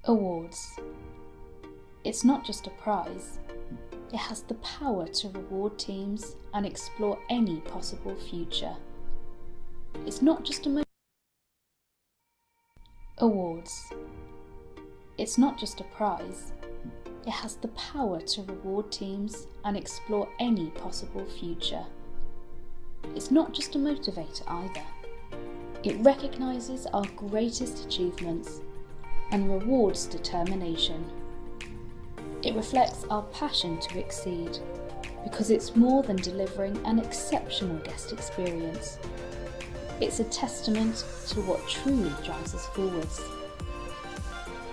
Awards. It's not just a prize, it has the power to reward teams and explore any possible future. It's not just a Awards. It's not just a prize, it has the power to reward teams and explore any possible future. It's not just a motivator either. It recognises our greatest achievements and rewards determination. It reflects our passion to exceed because it's more than delivering an exceptional guest experience. It's a testament to what truly drives us forwards.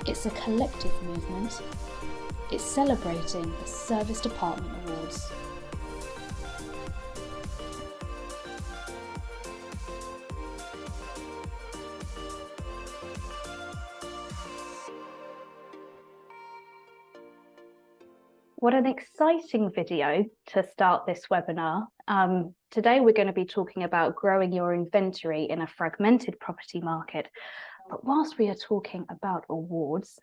It's a collective movement. It's celebrating the Service Department Awards. What an exciting video to start this webinar. Today we're going to be talking about growing your inventory in a fragmented property market. But whilst we are talking about awards,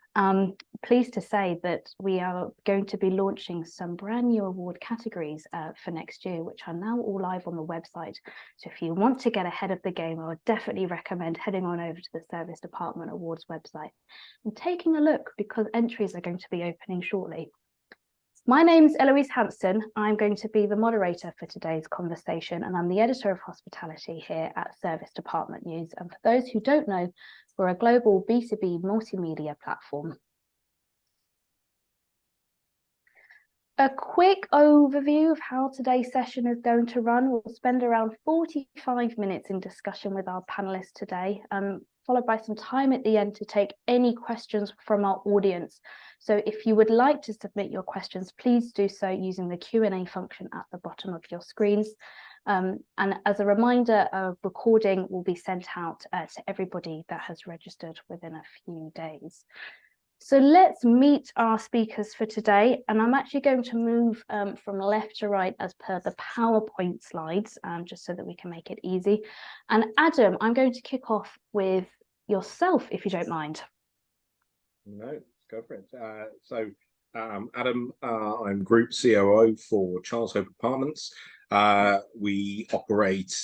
pleased to say that we are going to be launching some brand new award categories for next year, which are now all live on the website. So if you want to get ahead of the game, I would definitely recommend heading on over to the Service Department Awards website and taking a look, because entries are going to be opening shortly. My name's Eloise Hanson. I'm going to be the moderator for today's conversation, and I'm the editor of hospitality here at Service Department News. And for those who don't know, we're a global B2B multimedia platform. A quick overview of how today's session is going to run. We'll spend around 45 minutes in discussion with our panelists today, followed by some time at the end to take any questions from our audience. So if you would like to submit your questions, please do so using the Q&A function at the bottom of your screens. And as a reminder, a recording will be sent out to everybody that has registered within a few days. So let's meet our speakers for today, and I'm actually going to move from left to right as per the PowerPoint slides, just so that we can make it easy. And Adam, I'm going to kick off with yourself, if you don't mind. No, go for it. Adam, I'm Group COO for Charles Hope Apartments. We operate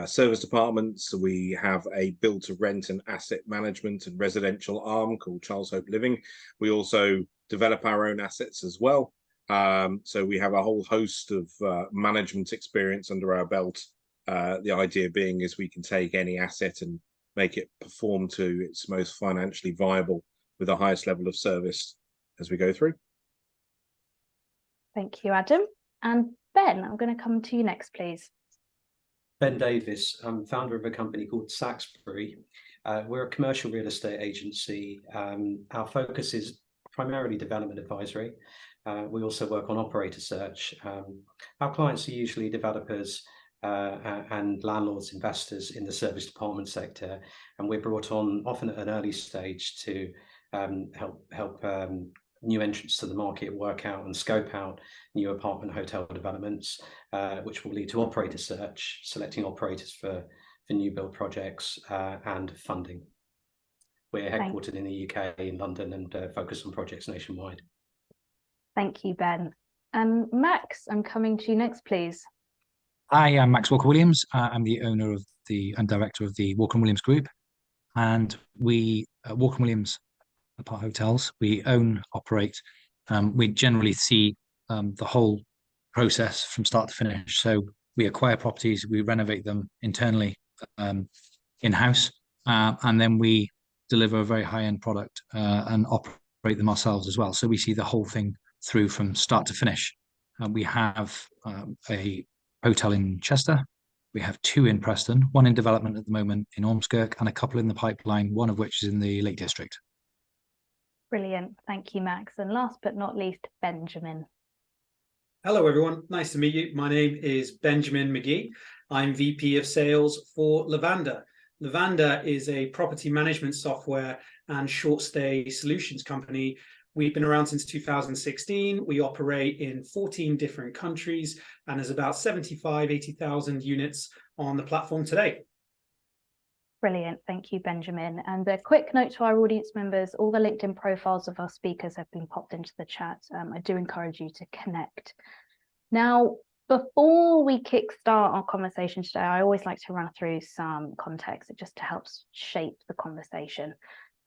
service departments. We have a build to rent and asset management and residential arm called Charles Hope Living. We also develop our own assets as well. So we have a whole host of management experience under our belt. The idea being is we can take any asset and make it perform to its most financially viable with the highest level of service as we go through. Thank you, Adam. And Ben, I'm going to come to you next, please. Ben Davis. I'm founder of a company called Saxbury. We're a commercial real estate agency. Our focus is primarily development advisory. We also work on operator search. Our clients are usually developers and landlords, investors in the service department sector, and we're brought on often at an early stage to help new entrants to the market work out and scope out new apartment hotel developments, which will lead to operator search, selecting operators for new build projects and funding. We're headquartered in the UK, in London, and focus on projects nationwide. Thank you, Ben. And Max, I'm coming to you next, please. Hi, I'm Max Walker-Williams. I'm the owner of and director of the Walker-Williams Group. And we, Walker-Williams Apart Hotels, we own, operate. We generally see the whole process from start to finish. So we acquire properties, we renovate them internally, in-house, and then we deliver a very high-end product and operate them ourselves as well. So we see the whole thing through from start to finish. We have a hotel in Chester. We have 2 in Preston, 1 in development at the moment in Ormskirk, and a couple in the pipeline, one of which is in the Lake District. Brilliant. Thank you, Max. And last but not least, Benjamin. Hello, everyone. Nice to meet you. My name is Benjamin McGee. I'm VP of Sales for Lavanda. Lavanda is a property management software and short stay solutions company. We've been around since 2016. We operate in 14 different countries, and there's about 80,000 units on the platform today. Brilliant. Thank you, Benjamin. And a quick note to our audience members, all the LinkedIn profiles of our speakers have been popped into the chat. I do encourage you to connect. Now, before we kickstart our conversation today, I always like to run through some context just to help shape the conversation.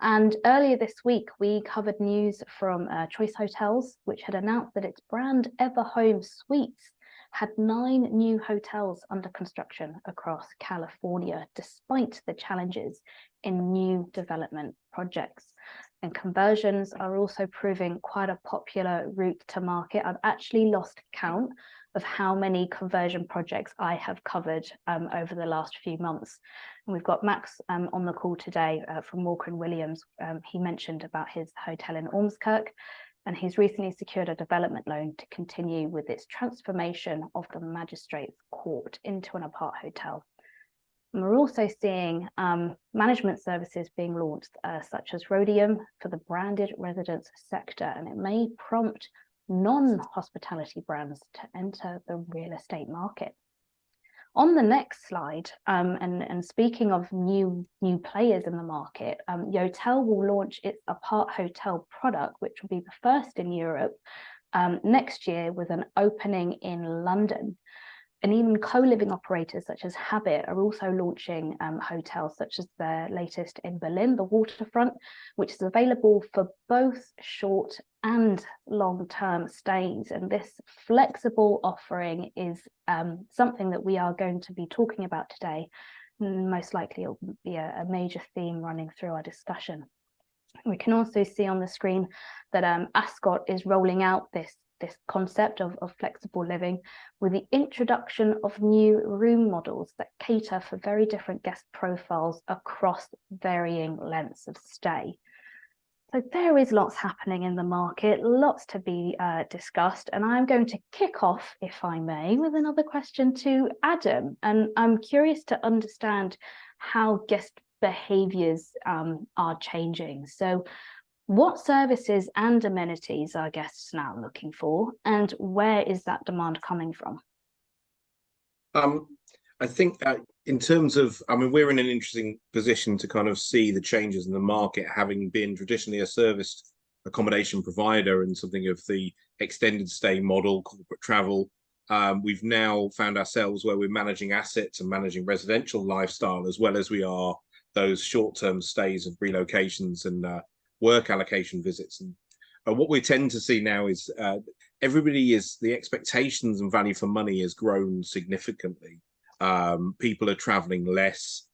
And earlier this week, we covered news from Choice Hotels, which had announced that its brand Everhome Suites had 9 new hotels under construction across California, despite the challenges in new development projects. And conversions are also proving quite a popular route to market. I've actually lost count of how many conversion projects I have covered over the last few months. And we've got Max on the call today from Walker & Williams. He mentioned about his hotel in Ormskirk, and he's recently secured a development loan to continue with its transformation of the Magistrates Court into an apart hotel. And we're also seeing management services being launched, such as Rhodium for the branded residence sector, and it may prompt non-hospitality brands to enter the real estate market. On the next slide, and speaking of new players in the market, Yotel will launch its apart hotel product, which will be the first in Europe next year, with an opening in London. And even co-living operators such as Habit are also launching hotels, such as their latest in Berlin, the Waterfront, which is available for both short and long-term stays. And this flexible offering is something that we are going to be talking about today. Most likely it will be a major theme running through our discussion. We can also see on the screen that Ascot is rolling out this concept of flexible living with the introduction of new room models that cater for very different guest profiles across varying lengths of stay. So there is lots happening in the market, lots to be discussed, and I'm going to kick off, if I may, with another question to Adam. And I'm curious to understand how guest behaviours are changing. So what services and amenities are guests now looking for, and where is that demand coming from? I think in terms of, we're in an interesting position to kind of see the changes in the market, having been traditionally a serviced accommodation provider and something of the extended stay model, corporate travel. We've now found ourselves where we're managing assets and managing residential lifestyle, as well as we are those short-term stays of relocations and work allocation visits. And what we tend to see now is the expectations and value for money has grown significantly. People are traveling less.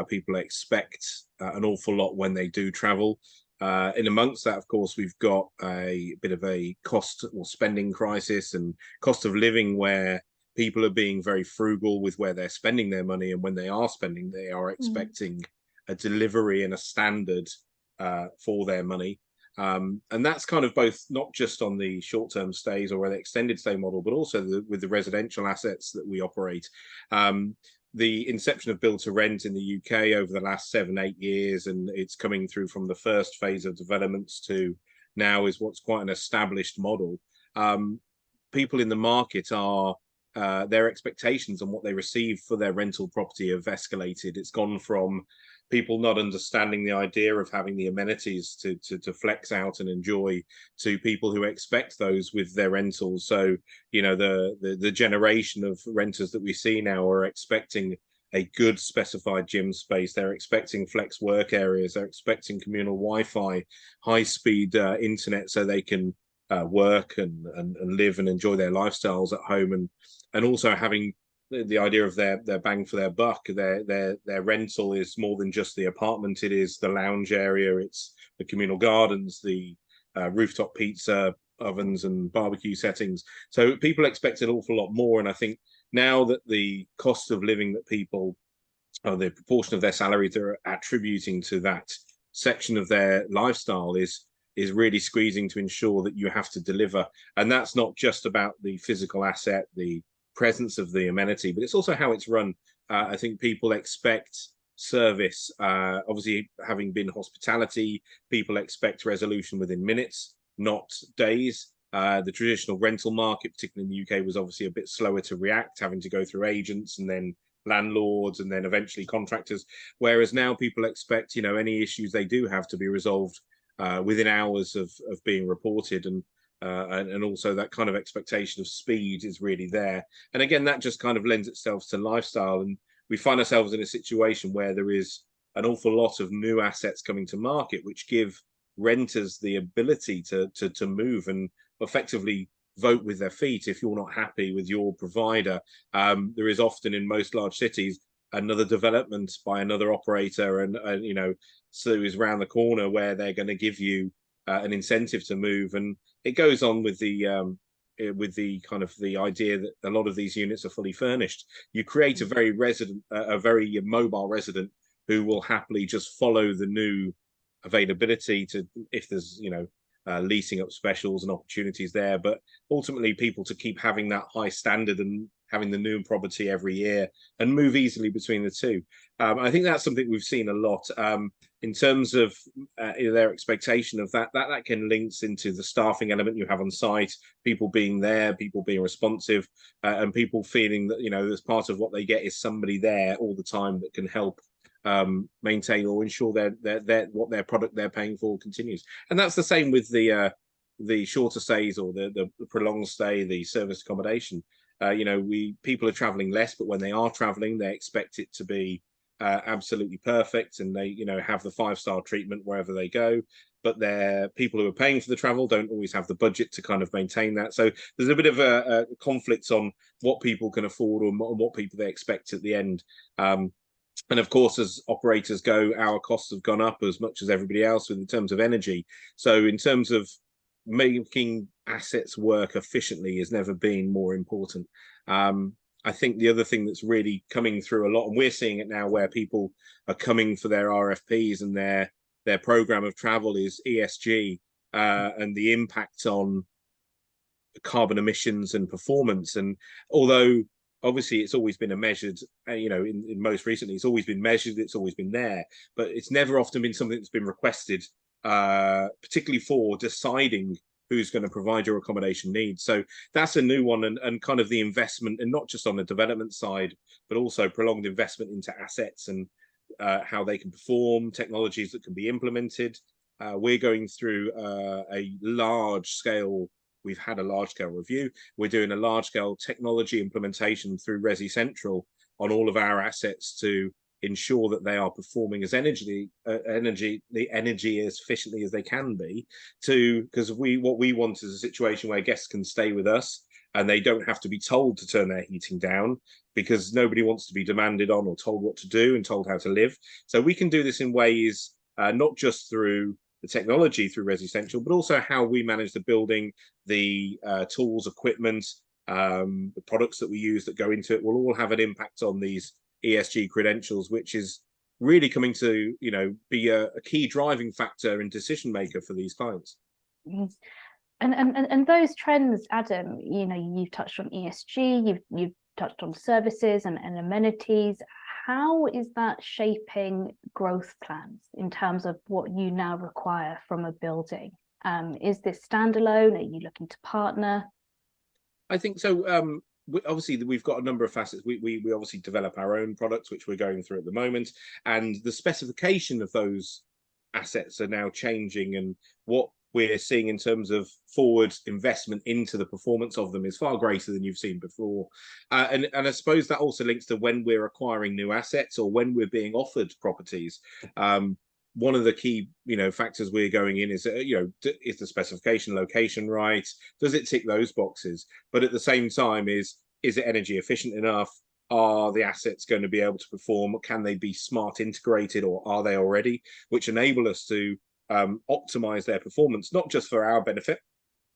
People expect an awful lot when they do travel. In amongst that, of course, we've got a bit of a cost or spending crisis and cost of living, where people are being very frugal with where they're spending their money, and when they are spending, they are expecting a delivery and a standard for their money. And that's kind of both not just on the short-term stays or the extended stay model, but also with the residential assets that we operate. The inception of build to rent in the UK over the last 7-8 years, and it's coming through from the first phase of developments to now is what's quite an established model. People in the market are their expectations on what they receive for their rental property have escalated. It's gone from people not understanding the idea of having the amenities to flex out and enjoy, to people who expect those with their rentals. So, you know, the generation of renters that we see now are expecting a good specified gym space. They're expecting flex work areas. They're expecting communal Wi-Fi, high-speed internet, so they can work and live and enjoy their lifestyles at home, and also having the idea of their bang for their buck. Their rental is more than just the apartment. It is the lounge area, it's the communal gardens, the rooftop pizza ovens and barbecue settings. So people expect an awful lot more, and I think now that the cost of living that people, or the proportion of their salary they're attributing to that section of their lifestyle is really squeezing to ensure that you have to deliver. And that's not just about the physical asset, the presence of the amenity, but it's also how it's run. I think people expect service. Obviously, having been hospitality, people expect resolution within minutes, not days. The traditional rental market, particularly in the UK, was obviously a bit slower to react, having to go through agents and then landlords and then eventually contractors. Whereas now people expect, any issues they do have to be resolved within hours of being reported, and also that kind of expectation of speed is really there. And again, that just kind of lends itself to lifestyle, and we find ourselves in a situation where there is an awful lot of new assets coming to market, which give renters the ability to move and effectively vote with their feet. If you're not happy with your provider, there is often in most large cities another development by another operator, and so is around the corner where they're going to give you an incentive to move. And it goes on with the kind of the idea that a lot of these units are fully furnished. You create a very mobile resident who will happily just follow the new availability to, if there's leasing up specials and opportunities there, but ultimately people to keep having that high standard and having the new property every year and move easily between the two. I think that's something we've seen a lot in terms of their expectation of that can links into the staffing element you have on site, people being there, people being responsive, and people feeling that as part of what they get is somebody there all the time that can help maintain or ensure what their product they're paying for continues. And that's the same with the shorter stays or the prolonged stay, the service accommodation. People are traveling less, but when they are traveling, they expect it to be absolutely perfect, and they have the 5-star treatment wherever they go. But their people who are paying for the travel don't always have the budget to kind of maintain that. So there's a bit of a conflict on what people can afford and what people they expect at the end. And of course, as operators go, our costs have gone up as much as everybody else in terms of energy. So in terms of making assets work efficiently has never been more important. I think the other thing that's really coming through a lot, and we're seeing it now where people are coming for their RFPs and their program of travel, is ESG and the impact on carbon emissions and performance. And although obviously it's always been a measured, in most recently, it's always been measured, it's always been there, but it's never often been something that's been requested, particularly for deciding who's going to provide your accommodation needs. So that's a new one, and kind of the investment, and not just on the development side, but also prolonged investment into assets and how they can perform, technologies that can be implemented. We're going through we've had a large-scale review. We're doing a large-scale technology implementation through Resi Central on all of our assets to ensure that they are performing as energy as efficiently as they can be, because what we want is a situation where guests can stay with us and they don't have to be told to turn their heating down, because nobody wants to be demanded on or told what to do and told how to live. So we can do this in ways not just through the technology through Resi Central, but also how we manage the building, the tools, equipment, the products that we use that go into it will all have an impact on these ESG credentials, which is really coming to be a key driving factor and decision maker for these clients. And those trends, Adam, you've touched on ESG, you've touched on services and amenities. How is that shaping growth plans in terms of what you now require from a building? Is this standalone? Are you looking to partner? I think so. Obviously, we've got a number of facets. We obviously develop our own products, which we're going through at the moment, and the specification of those assets are now changing, and what we're seeing in terms of forward investment into the performance of them is far greater than you've seen before. And I suppose that also links to when we're acquiring new assets or when we're being offered properties. One of the key, factors we're going in is, is the specification location right? Does it tick those boxes? But at the same time, is it energy efficient enough? Are the assets going to be able to perform? Can they be smart integrated, or are they already? Which enable us to optimize their performance, not just for our benefit.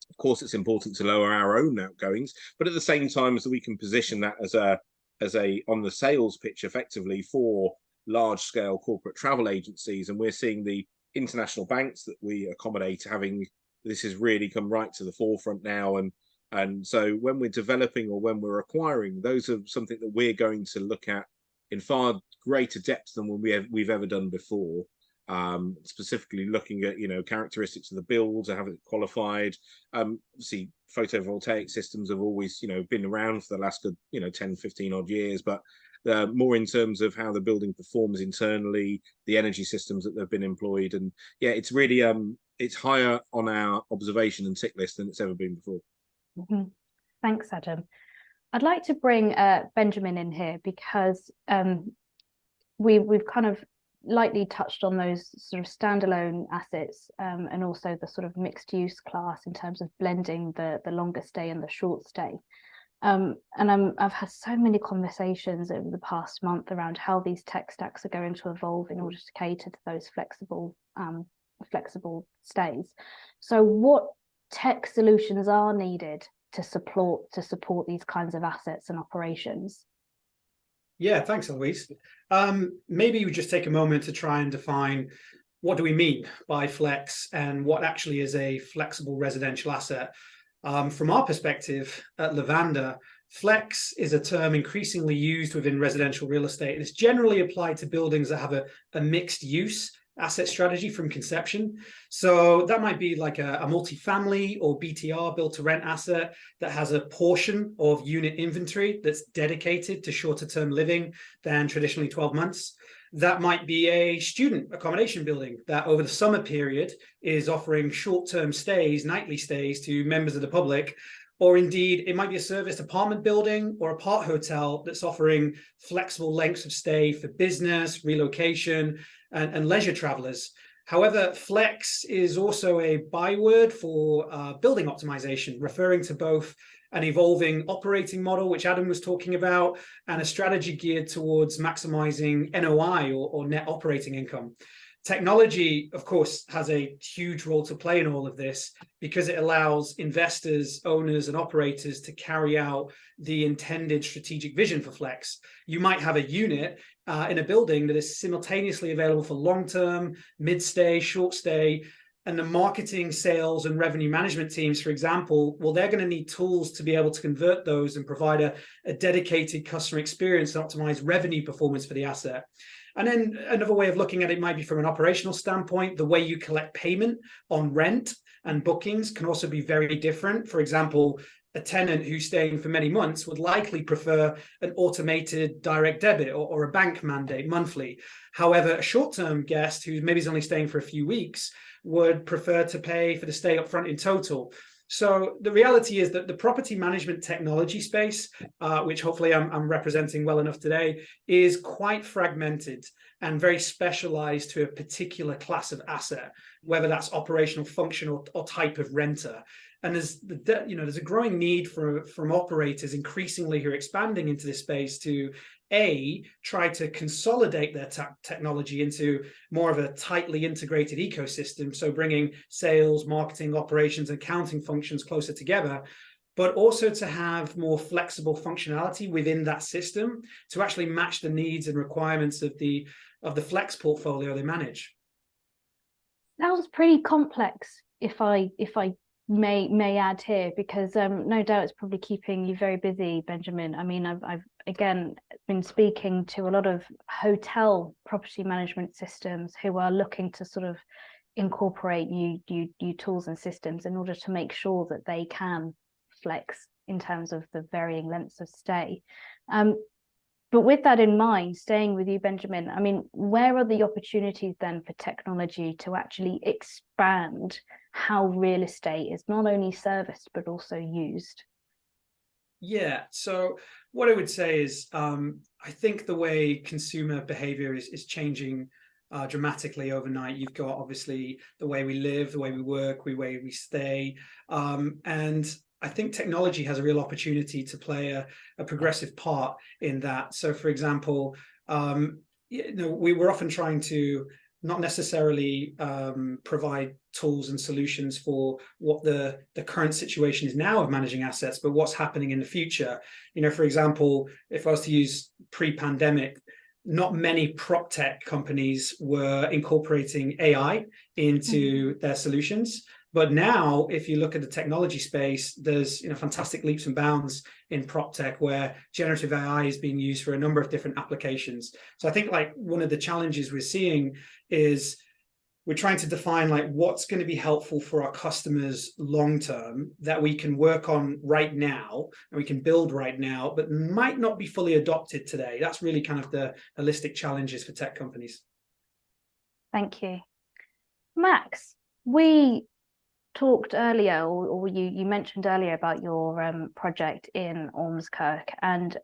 Of course, it's important to lower our own outgoings, but at the same time as we can position that as a on the sales pitch effectively for large scale corporate travel agencies. And we're seeing the international banks that we accommodate having this has really come right to the forefront now. And so when we're developing or when we're acquiring, those are something that we're going to look at in far greater depth than we've ever done before. Specifically looking at characteristics of the build, to have it qualified. Obviously photovoltaic systems have always been around for the last good 10-15 odd years, but more in terms of how the building performs internally, the energy systems that have been employed, and yeah, it's really it's higher on our observation and tick list than it's ever been before. Thanks, Adam. I'd like to bring Benjamin in here because we've kind of lightly touched on those sort of standalone assets and also the sort of mixed use class in terms of blending the longer stay and the short stay. And I've had so many conversations over the past month around how these tech stacks are going to evolve in order to cater to those flexible stays. So what tech solutions are needed to support these kinds of assets and operations? Yeah, thanks, Eloise. Maybe we just take a moment to try and define what do we mean by flex and what actually is a flexible residential asset. From our perspective at Lavanda, flex is a term increasingly used within residential real estate, and it's generally applied to buildings that have a mixed use asset strategy from conception. So that might be like a multifamily or BTR, built to rent asset that has a portion of unit inventory that's dedicated to shorter term living than traditionally 12 months. That might be a student accommodation building that over the summer period is offering short-term stays, nightly stays to members of the public. Or indeed, it might be a serviced apartment building or a part hotel that's offering flexible lengths of stay for business, relocation, and leisure travelers. However, flex is also a byword for building optimization, referring to both an evolving operating model, which Adam was talking about, and a strategy geared towards maximizing NOI or net operating income. Technology, of course, has a huge role to play in all of this because it allows investors, owners, and operators to carry out the intended strategic vision for flex. You might have a unit in a building that is simultaneously available for long-term, mid-stay, short-stay, and the marketing, sales, and revenue management teams, for example, well, they're going to need tools to be able to convert those and provide a dedicated customer experience and optimize revenue performance for the asset. And then another way of looking at it might be from an operational standpoint. The way you collect payment on rent and bookings can also be very different. For example, a tenant who's staying for many months would likely prefer an automated direct debit or a bank mandate monthly. However, a short-term guest who maybe is only staying for a few weeks would prefer to pay for the stay up front in total. So the reality is that the property management technology space, which hopefully I'm representing well enough today, is quite fragmented and very specialized to a particular class of asset, whether that's operational function or type of renter. And there's a growing need from operators increasingly who are expanding into this space to try to consolidate their technology into more of a tightly integrated ecosystem. So bringing sales, marketing, operations, and accounting functions closer together, but also to have more flexible functionality within that system to actually match the needs and requirements of the flex portfolio they manage. That was pretty complex, if I may add here, because no doubt it's probably keeping you very busy, Benjamin. I mean, I've again been speaking to a lot of hotel property management systems who are looking to sort of incorporate new tools and systems in order to make sure that they can flex in terms of the varying lengths of stay. But with that in mind, staying with you, Benjamin, I mean, where are the opportunities then for technology to actually expand how real estate is not only serviced, but also used? Yeah, so what I would say is I think the way consumer behavior is changing dramatically overnight. You've got obviously the way we live, the way we work, the way we stay. And I think technology has a real opportunity to play a progressive part in that. So, for example, we were often trying to not necessarily provide tools and solutions for what the current situation is now of managing assets, but what's happening in the future. For example, if I was to use pre-pandemic, not many prop tech companies were incorporating AI into their solutions. But now, if you look at the technology space, there's fantastic leaps and bounds in prop tech where generative AI is being used for a number of different applications. So I think like one of the challenges we're seeing is we're trying to define like what's going to be helpful for our customers long term that we can work on right now and we can build right now, but might not be fully adopted today. That's really kind of the holistic challenges for tech companies. Thank you. Max, we talked earlier, or you mentioned earlier about your project in Ormskirk, and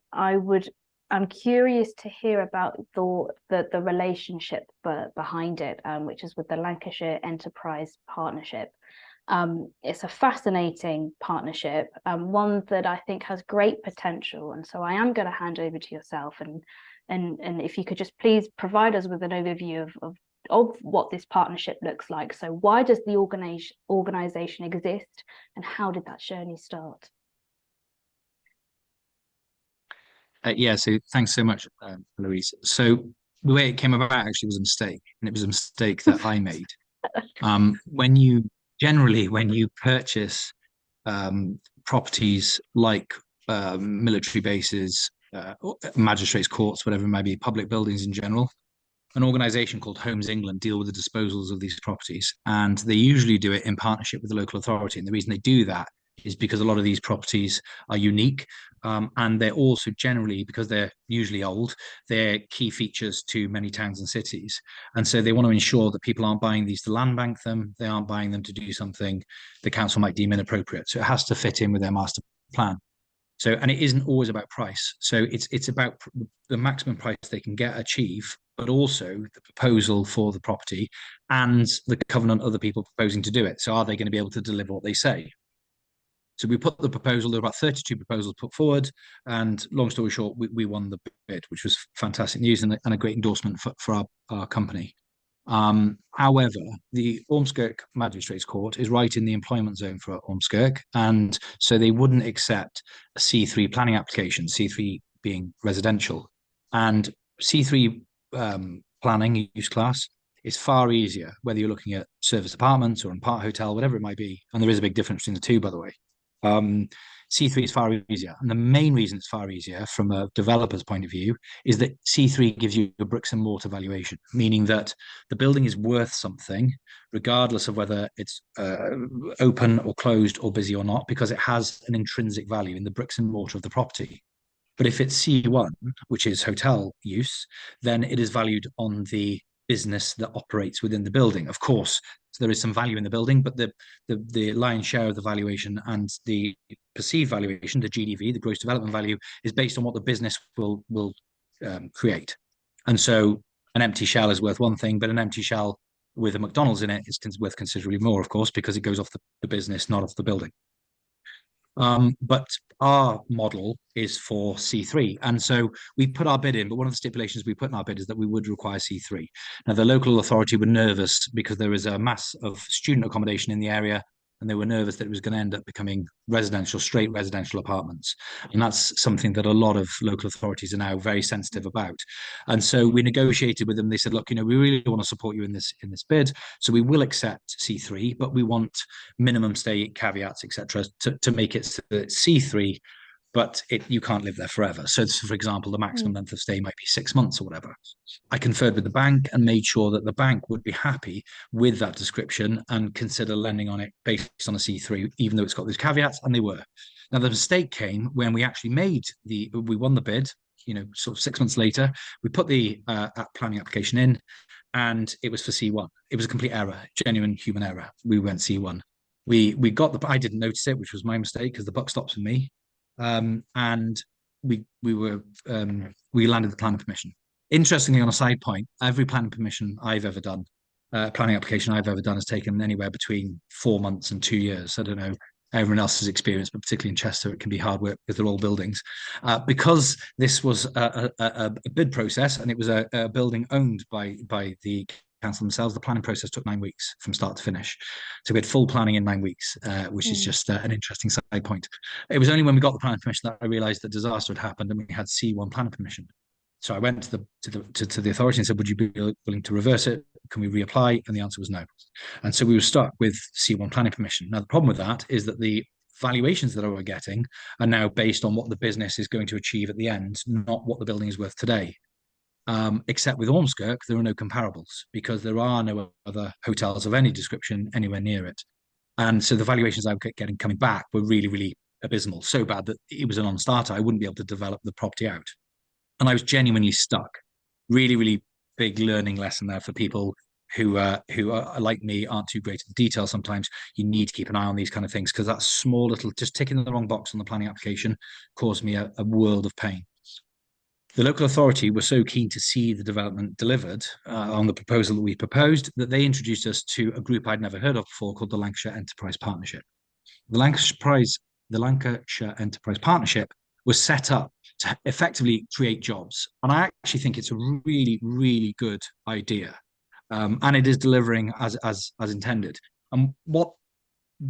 I'm curious to hear about the relationship behind it, which is with the Lancashire Enterprise Partnership. It's a fascinating partnership, one that I think has great potential. And so I am going to hand over to yourself, and if you could just please provide us with an overview of what this partnership looks like. So why does the organization exist, and how did that journey start? Yeah, so thanks so much, Eloise. So the way it came about actually was a mistake, and it was a mistake that I made. When you purchase properties like military bases, magistrates' courts, whatever it might be, public buildings in general, an organization called Homes England deal with the disposals of these properties, and they usually do it in partnership with the local authority. And the reason they do that is because a lot of these properties are unique, and they're also generally, because they're usually old, they're key features to many towns and cities. And so they want to ensure that people aren't buying these to land bank them, they aren't buying them to do something the council might deem inappropriate. So it has to fit in with their master plan. So, and it isn't always about price. So it's about the maximum price they can achieve, but also the proposal for the property and the covenant of the people proposing to do it. So are they going to be able to deliver what they say? So we put the proposal, there were about 32 proposals put forward, and long story short, we won the bid, which was fantastic news and a great endorsement for our company. However, the Ormskirk Magistrates Court is right in the employment zone for Ormskirk, and so they wouldn't accept a C3 planning application, C3 being residential. And C3 planning use class is far easier, whether you're looking at service apartments or in part hotel, whatever it might be. And there is a big difference between the two, by the way. C3 is far easier. And the main reason it's far easier from a developer's point of view is that C3 gives you a bricks and mortar valuation, meaning that the building is worth something, regardless of whether it's open or closed or busy or not, because it has an intrinsic value in the bricks and mortar of the property. But if it's C1, which is hotel use, then it is valued on the business that operates within the building. Of course, so there is some value in the building, but the lion's share of the valuation and the perceived valuation, the GDV, the gross development value, is based on what the business will create. And so an empty shell is worth one thing, but an empty shell with a McDonald's in it is worth considerably more, of course, because it goes off the business, not off the building. But our model is for C3. And so we put our bid in, but one of the stipulations we put in our bid is that we would require C3. Now, the local authority were nervous because there is a mass of student accommodation in the area, and they were nervous that it was going to end up becoming straight residential apartments. And that's something that a lot of local authorities are now very sensitive about. And so we negotiated with them. They said, look, we really want to support you in this bid. So we will accept C3, but we want minimum stay caveats, etc., to make it so that C3, but you can't live there forever. So, for example, the maximum length of stay might be 6 months or whatever. I conferred with the bank and made sure that the bank would be happy with that description and consider lending on it based on a C3, even though it's got these caveats, and they were. Now, the mistake came when we actually we won the bid, sort of 6 months later, we put the planning application in, and it was for C1. It was a complete error, genuine human error. We went C1. I didn't notice it, which was my mistake because the buck stops with me. And we landed the planning permission. Interestingly, on a side point, every planning permission I've ever done, planning application I've ever done, has taken anywhere between 4 months and 2 years. I don't know everyone else's experience, but particularly in Chester, it can be hard work because they're all buildings. Because this was a bid process and it was a building owned by the council themselves, the planning process took 9 weeks from start to finish. So we had full planning in 9 weeks, which is just an interesting side point. It was only when we got the planning permission that I realised that disaster had happened and we had C1 planning permission. So I went to the authority and said, would you be willing to reverse it? Can we reapply? And the answer was no. And so we were stuck with C1 planning permission. Now, the problem with that is that the valuations that we're getting are now based on what the business is going to achieve at the end, not what the building is worth today. except with Ormskirk, there are no comparables because there are no other hotels of any description anywhere near it. And so the valuations I was getting coming back were really, really abysmal, so bad that it was a non-starter. I wouldn't be able to develop the property out. And I was genuinely stuck. Really, really big learning lesson there for people who are like me, aren't too great at the detail. Sometimes you need to keep an eye on these kind of things, because that small little, just ticking the wrong box on the planning application caused me a world of pain. The local authority were so keen to see the development delivered on the proposal that we proposed that they introduced us to a group I'd never heard of before called the Lancashire Enterprise Partnership. The Lancashire Enterprise Partnership was set up to effectively create jobs. And I actually think it's a really, really good idea. And it is delivering as intended. And what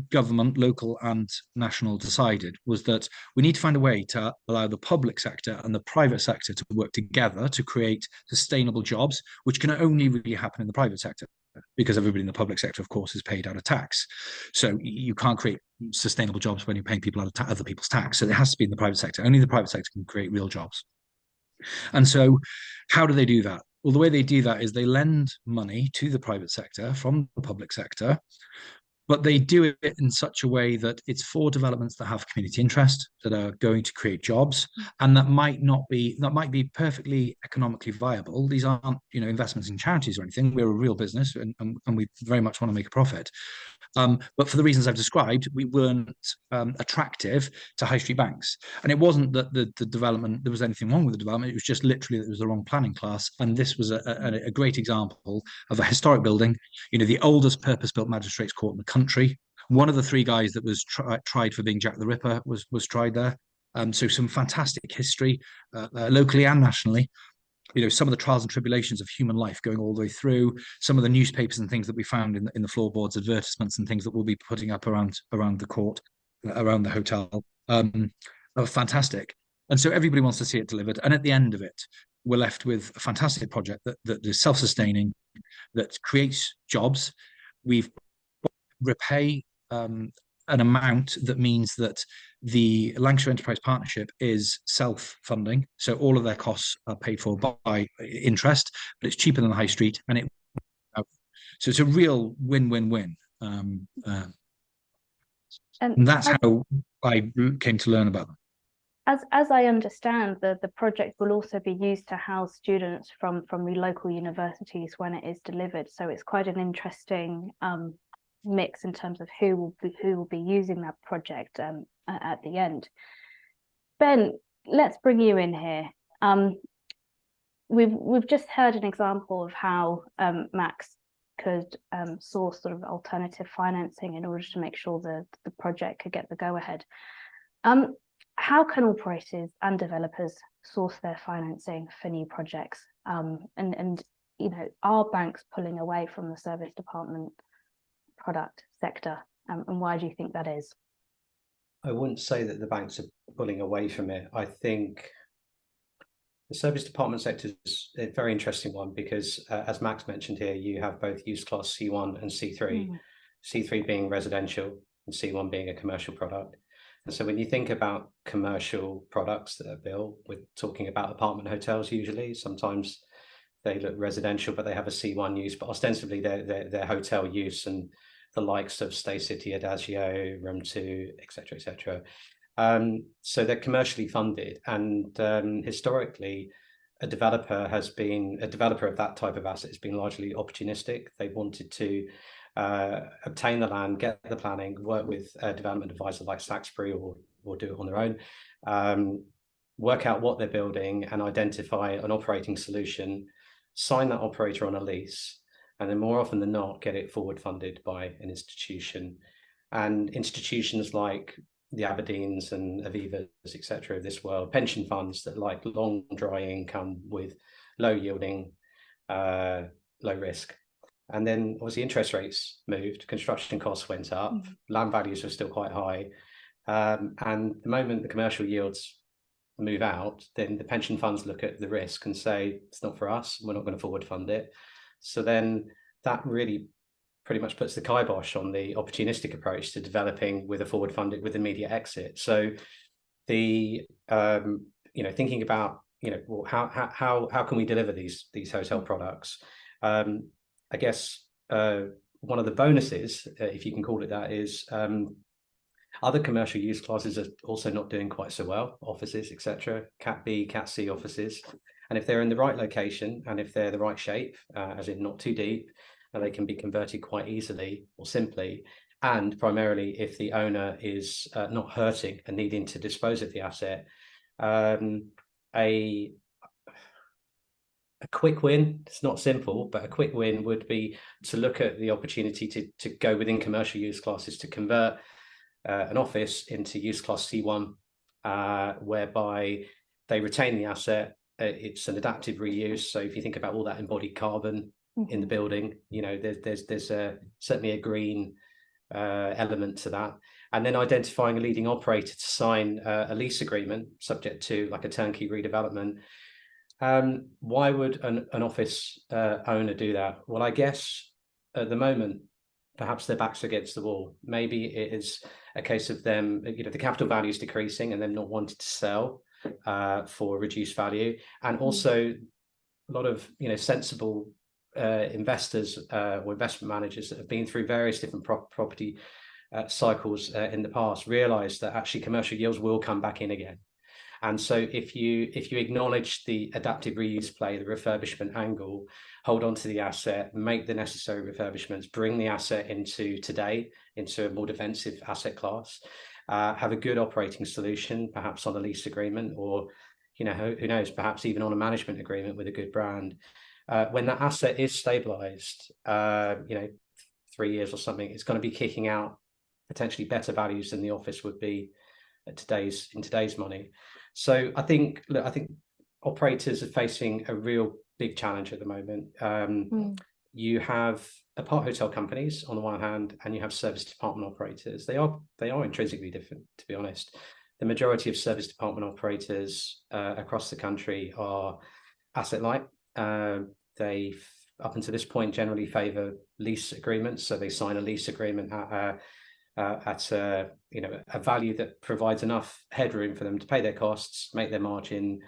government, local and national, decided was that we need to find a way to allow the public sector and the private sector to work together to create sustainable jobs, which can only really happen in the private sector, because everybody in the public sector, of course, is paid out of tax. So you can't create sustainable jobs when you're paying people out of other people's tax. So it has to be in the private sector. Only the private sector can create real jobs. And so how do they do that? Well, the way they do that is they lend money to the private sector from the public sector, but they do it in such a way that it's for developments that have community interest, that are going to create jobs, and that might be perfectly economically viable. These aren't, investments in charities or anything. We're a real business, and we very much want to make a profit. But for the reasons I've described, we weren't attractive to high street banks. And it wasn't that the development, there was anything wrong with the development. It was just literally that it was the wrong planning class. And this was a great example of a historic building, the oldest purpose-built magistrates court in the country. One of the three guys that was tried for being Jack the Ripper was tried there. So some fantastic history, locally and nationally. Some of the trials and tribulations of human life going all the way through, some of the newspapers and things that we found in the floorboards, advertisements and things that we'll be putting up around the court, around the hotel, are fantastic. And so everybody wants to see it delivered. And at the end of it, we're left with a fantastic project that is self-sustaining, that creates jobs. We've repay an amount that means that the Lancashire Enterprise Partnership is self-funding, so all of their costs are paid for by interest, but it's cheaper than the high street, and so it's a real win-win-win. And that's how I came to learn about them. As I understand, the project will also be used to house students from the local universities when it is delivered. So it's quite an interesting mix in terms of who will be using that project at the end. Ben, let's bring you in here. We've just heard an example of how Max could source sort of alternative financing in order to make sure that the project could get the go-ahead. How can operators and developers source their financing for new projects? And are banks pulling away from the service department product sector, and why do you think that is? I wouldn't say that the banks are pulling away from it. I think the service department sector is a very interesting one because, as Max mentioned here, you have both use class C1 and C3, C3 being residential and C1 being a commercial product. And so when you think about commercial products that are built, we're talking about apartment hotels usually. Sometimes they look residential, but they have a C1 use, but ostensibly they're hotel use, and the likes of Stay City, Adagio, Room 2, etc., etc. So they're commercially funded, and historically, a developer of that type of asset has been largely opportunistic. They wanted to obtain the land, get the planning, work with a development advisor like Saxbury, or do it on their own, work out what they're building and identify an operating solution, sign that operator on a lease, and then more often than not, get it forward funded by an institution. And institutions like the Aberdeens and Avivas, etc. of this world, pension funds that like long dry income with low yielding, low risk. And then obviously interest rates moved, construction costs went up, land values were still quite high. And the moment the commercial yields move out, then the pension funds look at the risk and say, it's not for us, we're not going to forward fund it. So then that really pretty much puts the kibosh on the opportunistic approach to developing with a forward funded with immediate exit. So the thinking about well, how can we deliver these hotel products? I guess one of the bonuses, if you can call it that, is other commercial use classes are also not doing quite so well. Offices, etc., Cat B, Cat C offices, and if they're in the right location and if they're the right shape, as in not too deep, and they can be converted quite easily or simply. And primarily, if the owner is not hurting and needing to dispose of the asset, a quick win, it's not simple, but a quick win would be to look at the opportunity to go within commercial use classes to convert an office into use class C1, whereby they retain the asset. It's an adaptive reuse. So if you think about all that embodied carbon in the building, there's certainly a green element to that. And then identifying a leading operator to sign a lease agreement subject to like a turnkey redevelopment. Why would an office owner do that? Well, I guess at the moment, perhaps their backs against the wall. Maybe it is a case of them, the capital value is decreasing and them not wanting to sell for reduced value. And also a lot of, sensible investors or investment managers that have been through various different property cycles in the past realize that actually commercial yields will come back in again. And so if you acknowledge the adaptive reuse play, the refurbishment angle, hold on to the asset, make the necessary refurbishments, bring the asset into a more defensive asset class, have a good operating solution, perhaps on a lease agreement, or who knows, perhaps even on a management agreement with a good brand. When that asset is stabilized, 3 years or something, it's going to be kicking out potentially better values than the office would be in today's money. So I think operators are facing a real big challenge at the moment. You have apart hotel companies on the one hand, and you have service department operators. They are intrinsically different, to be honest. The majority of service department operators across the country are asset light. They, up until this point, generally favour lease agreements. So they sign a lease agreement at a value that provides enough headroom for them to pay their costs, make their margin,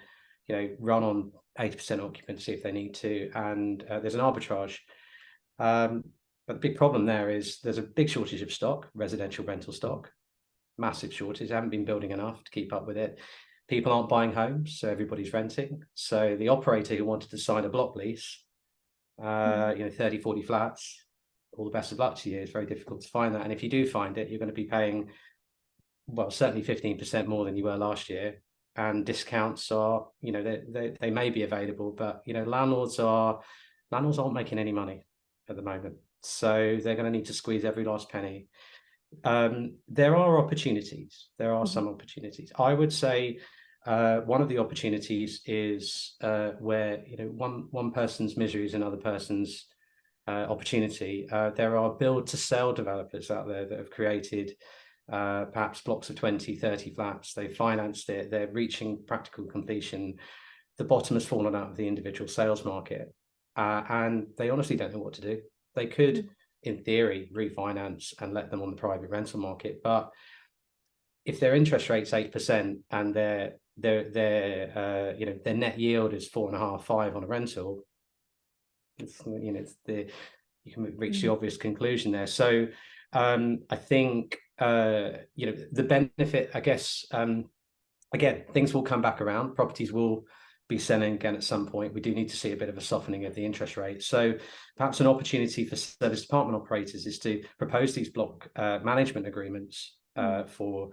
run on 80% occupancy if they need to, and there's an arbitrage. But the big problem there is there's a big shortage of stock, residential rental stock, massive shortage. They haven't been building enough to keep up with it. People aren't buying homes, so everybody's renting. So the operator who wanted to sign a block lease, 30, 40 flats, all the best of luck to you. It's very difficult to find that. And if you do find it, you're going to be paying, well, certainly 15% more than you were last year. And discounts are, they may be available, but, landlords aren't making any money at the moment. So they're going to need to squeeze every last penny. There are opportunities. There are some opportunities. I would say one of the opportunities is where, one person's misery is another person's opportunity. There are build to sell developers out there that have created perhaps blocks of 20, 30 flats. They financed it. They're reaching practical completion. The bottom has fallen out of the individual sales market. And they honestly don't know what to do. They could, in theory, refinance and let them on the private rental market. But if their interest rate's 8% and their net yield is 4.5, 5 on a rental, you can reach the obvious conclusion there. So I think the benefit, I guess, again, things will come back around. Properties will be selling again at some point. We do need to see a bit of a softening of the interest rate. So perhaps an opportunity for service department operators is to propose these block management agreements for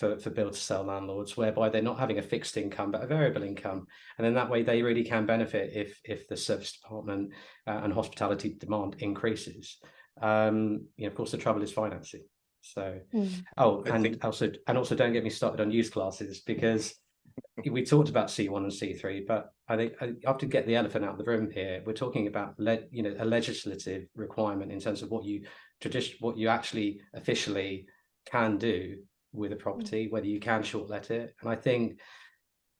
build to sell landlords, whereby they're not having a fixed income but a variable income, and then that way they really can benefit if the service department and hospitality demand increases. Of course, the trouble is financing. So also don't get me started on use classes, because we talked about C1 and C3, but I think I have to get the elephant out of the room here. We're talking about a legislative requirement in terms of what you actually officially can do with a property, whether you can short let it. And I think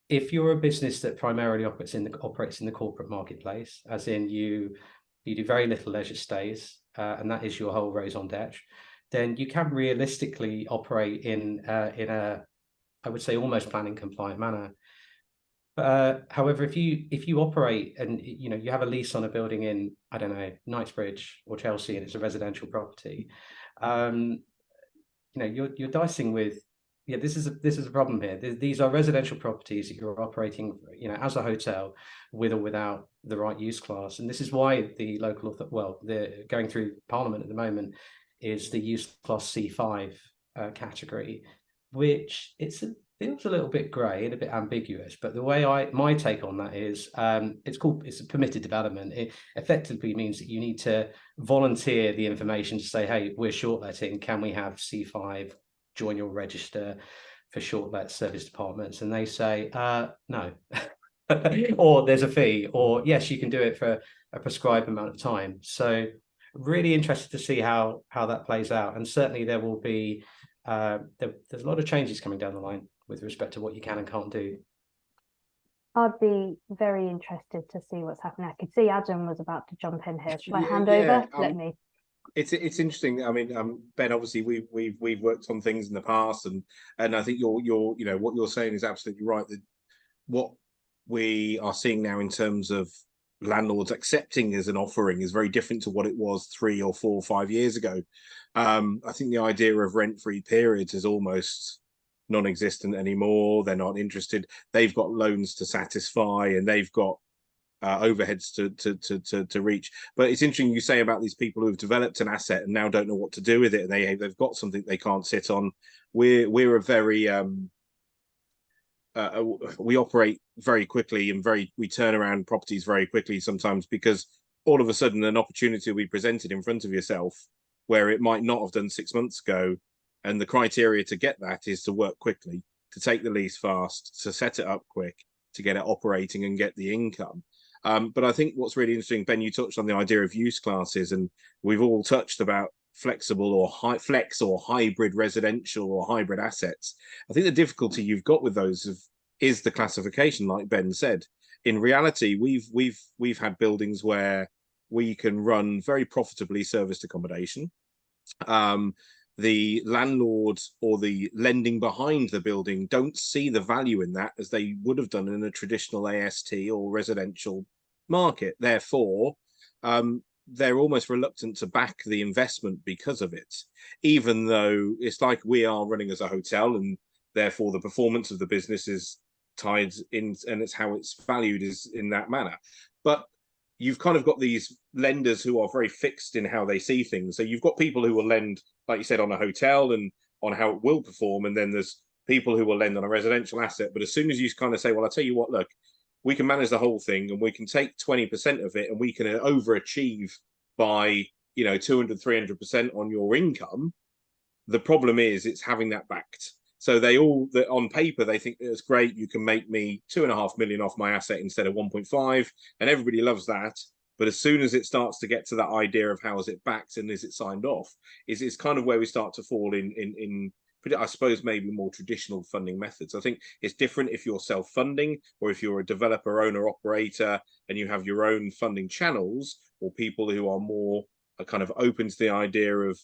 if you're a business that primarily operates in the corporate marketplace, as in you do very little leisure stays, and that is your whole raison d'etre, then you can realistically operate in a, I would say, almost planning compliant manner. However, if you operate and you have a lease on a building in, I don't know, Knightsbridge or Chelsea, and it's a residential property, you're dicing with, this is a problem here. These are residential properties that you're operating, as a hotel, with or without the right use class. And this is why the local, they're going through Parliament at the moment, is the use class C5 category, which feels a little bit grey and a bit ambiguous. But the way my take on that is, it's a permitted development. It effectively means that you need to volunteer the information to say, hey, we're short letting, can we have C5, join your register for short let service departments? And they say no. Or there's a fee, or yes, you can do it for a prescribed amount of time. So really interested to see how that plays out. And certainly there will be there's a lot of changes coming down the line with respect to what you can and can't do. I'd be very interested to see what's happening. I could see Adam was about to jump in here. Shall I hand over? Let me. It's interesting. I mean, Ben, obviously we've worked on things in the past, and I think you're what you're saying is absolutely right. That what we are seeing now in terms of landlords accepting as an offering is very different to what it was 3 or 4 or 5 years ago. I think the idea of rent-free periods is almost non-existent anymore. They're not interested. They've got loans to satisfy, and they've got overheads to reach. But it's interesting you say about these people who've developed an asset and now don't know what to do with it, and they've got something they can't sit on. We're a very we operate very quickly, and we turn around properties very quickly sometimes, because all of a sudden an opportunity will be presented in front of yourself where it might not have done 6 months ago. And the criteria to get that is to work quickly, to take the lease fast, to set it up quick, to get it operating and get the income. But I think what's really interesting, Ben, you touched on the idea of use classes, and we've all touched about flexible or flex or hybrid residential or hybrid assets. I think the difficulty you've got with those is the classification, like Ben said. In reality, we've had buildings where we can run very profitably serviced accommodation. The landlord or the lending behind the building don't see the value in that as they would have done in a traditional AST or residential market. Therefore, they're almost reluctant to back the investment because of it, even though it's like we are running as a hotel, and therefore the performance of the business is tied in, and it's how it's valued is in that manner. But you've kind of got these lenders who are very fixed in how they see things. So you've got people who will lend, like you said, on a hotel and on how it will perform. And then there's people who will lend on a residential asset. But as soon as you kind of say, well, I'll tell you what, look, we can manage the whole thing, and we can take 20% of it, and we can overachieve by, 200, 300% on your income. The problem is it's having that backed. So on paper, they think it's great. You can make me 2.5 million off my asset instead of 1.5, and everybody loves that. But as soon as it starts to get to that idea of how is it backed and is it signed off, is kind of where we start to fall in I suppose maybe more traditional funding methods. I think it's different if you're self-funding, or if you're a developer, owner, operator, and you have your own funding channels, or people who are more kind of open to the idea of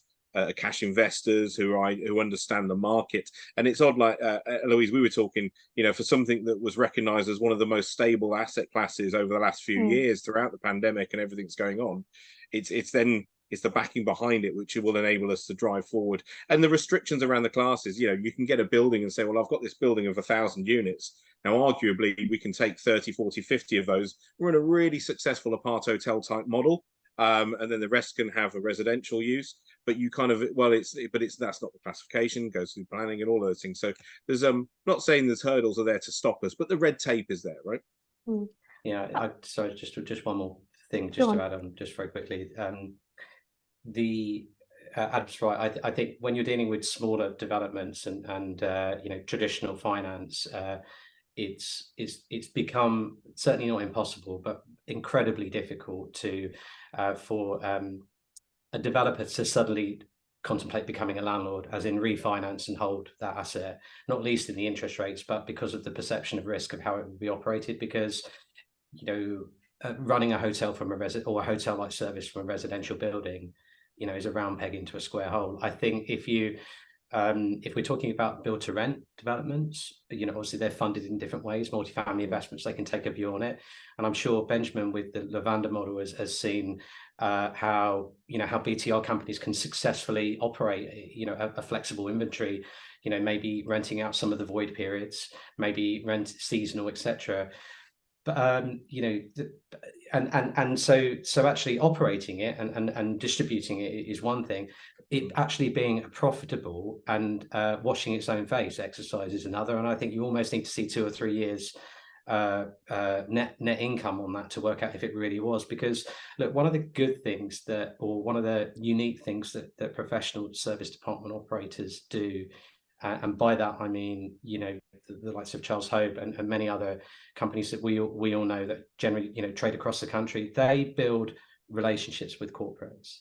cash investors who understand the market. And it's odd, like Eloise, we were talking, for something that was recognized as one of the most stable asset classes over the last few years throughout the pandemic and everything's going on, it's the backing behind it which will enable us to drive forward. And the restrictions around the classes, you can get a building and say, well, I've got this building of 1,000 units. Now, arguably, we can take 30, 40, 50 of those. We're in a really successful apart hotel type model. And then the rest can have a residential use. But you kind of, that's not the classification, goes through planning and all those things. So there's not saying there's hurdles are there to stop us, but the red tape is there, right? Yeah, sorry, just one more thing to add on just very quickly. Adam's right. I think when you're dealing with smaller developments and traditional finance, it's become certainly not impossible, but incredibly difficult for a developer to suddenly contemplate becoming a landlord, as in refinance and hold that asset, not least in the interest rates, but because of the perception of risk of how it will be operated. Because running a hotel from or a hotel-like service from a residential building, is a round peg into a square hole. I think if you If we're talking about build to rent developments, obviously they're funded in different ways, multifamily investments, they can take a view on it. And I'm sure Benjamin with the Lavanda model has seen how BTR companies can successfully operate, a flexible inventory, maybe renting out some of the void periods, maybe rent seasonal, etc. But so actually operating it and distributing it is one thing. It actually being a profitable and washing its own face exercise is another. And I think you almost need to see 2 or 3 years net income on that to work out if it really was. Because look, one of the good things one of the unique things that professional service department operators do, and by that I mean the likes of Charles Hope and many other companies that we all know that generally trade across the country, they build relationships with corporates.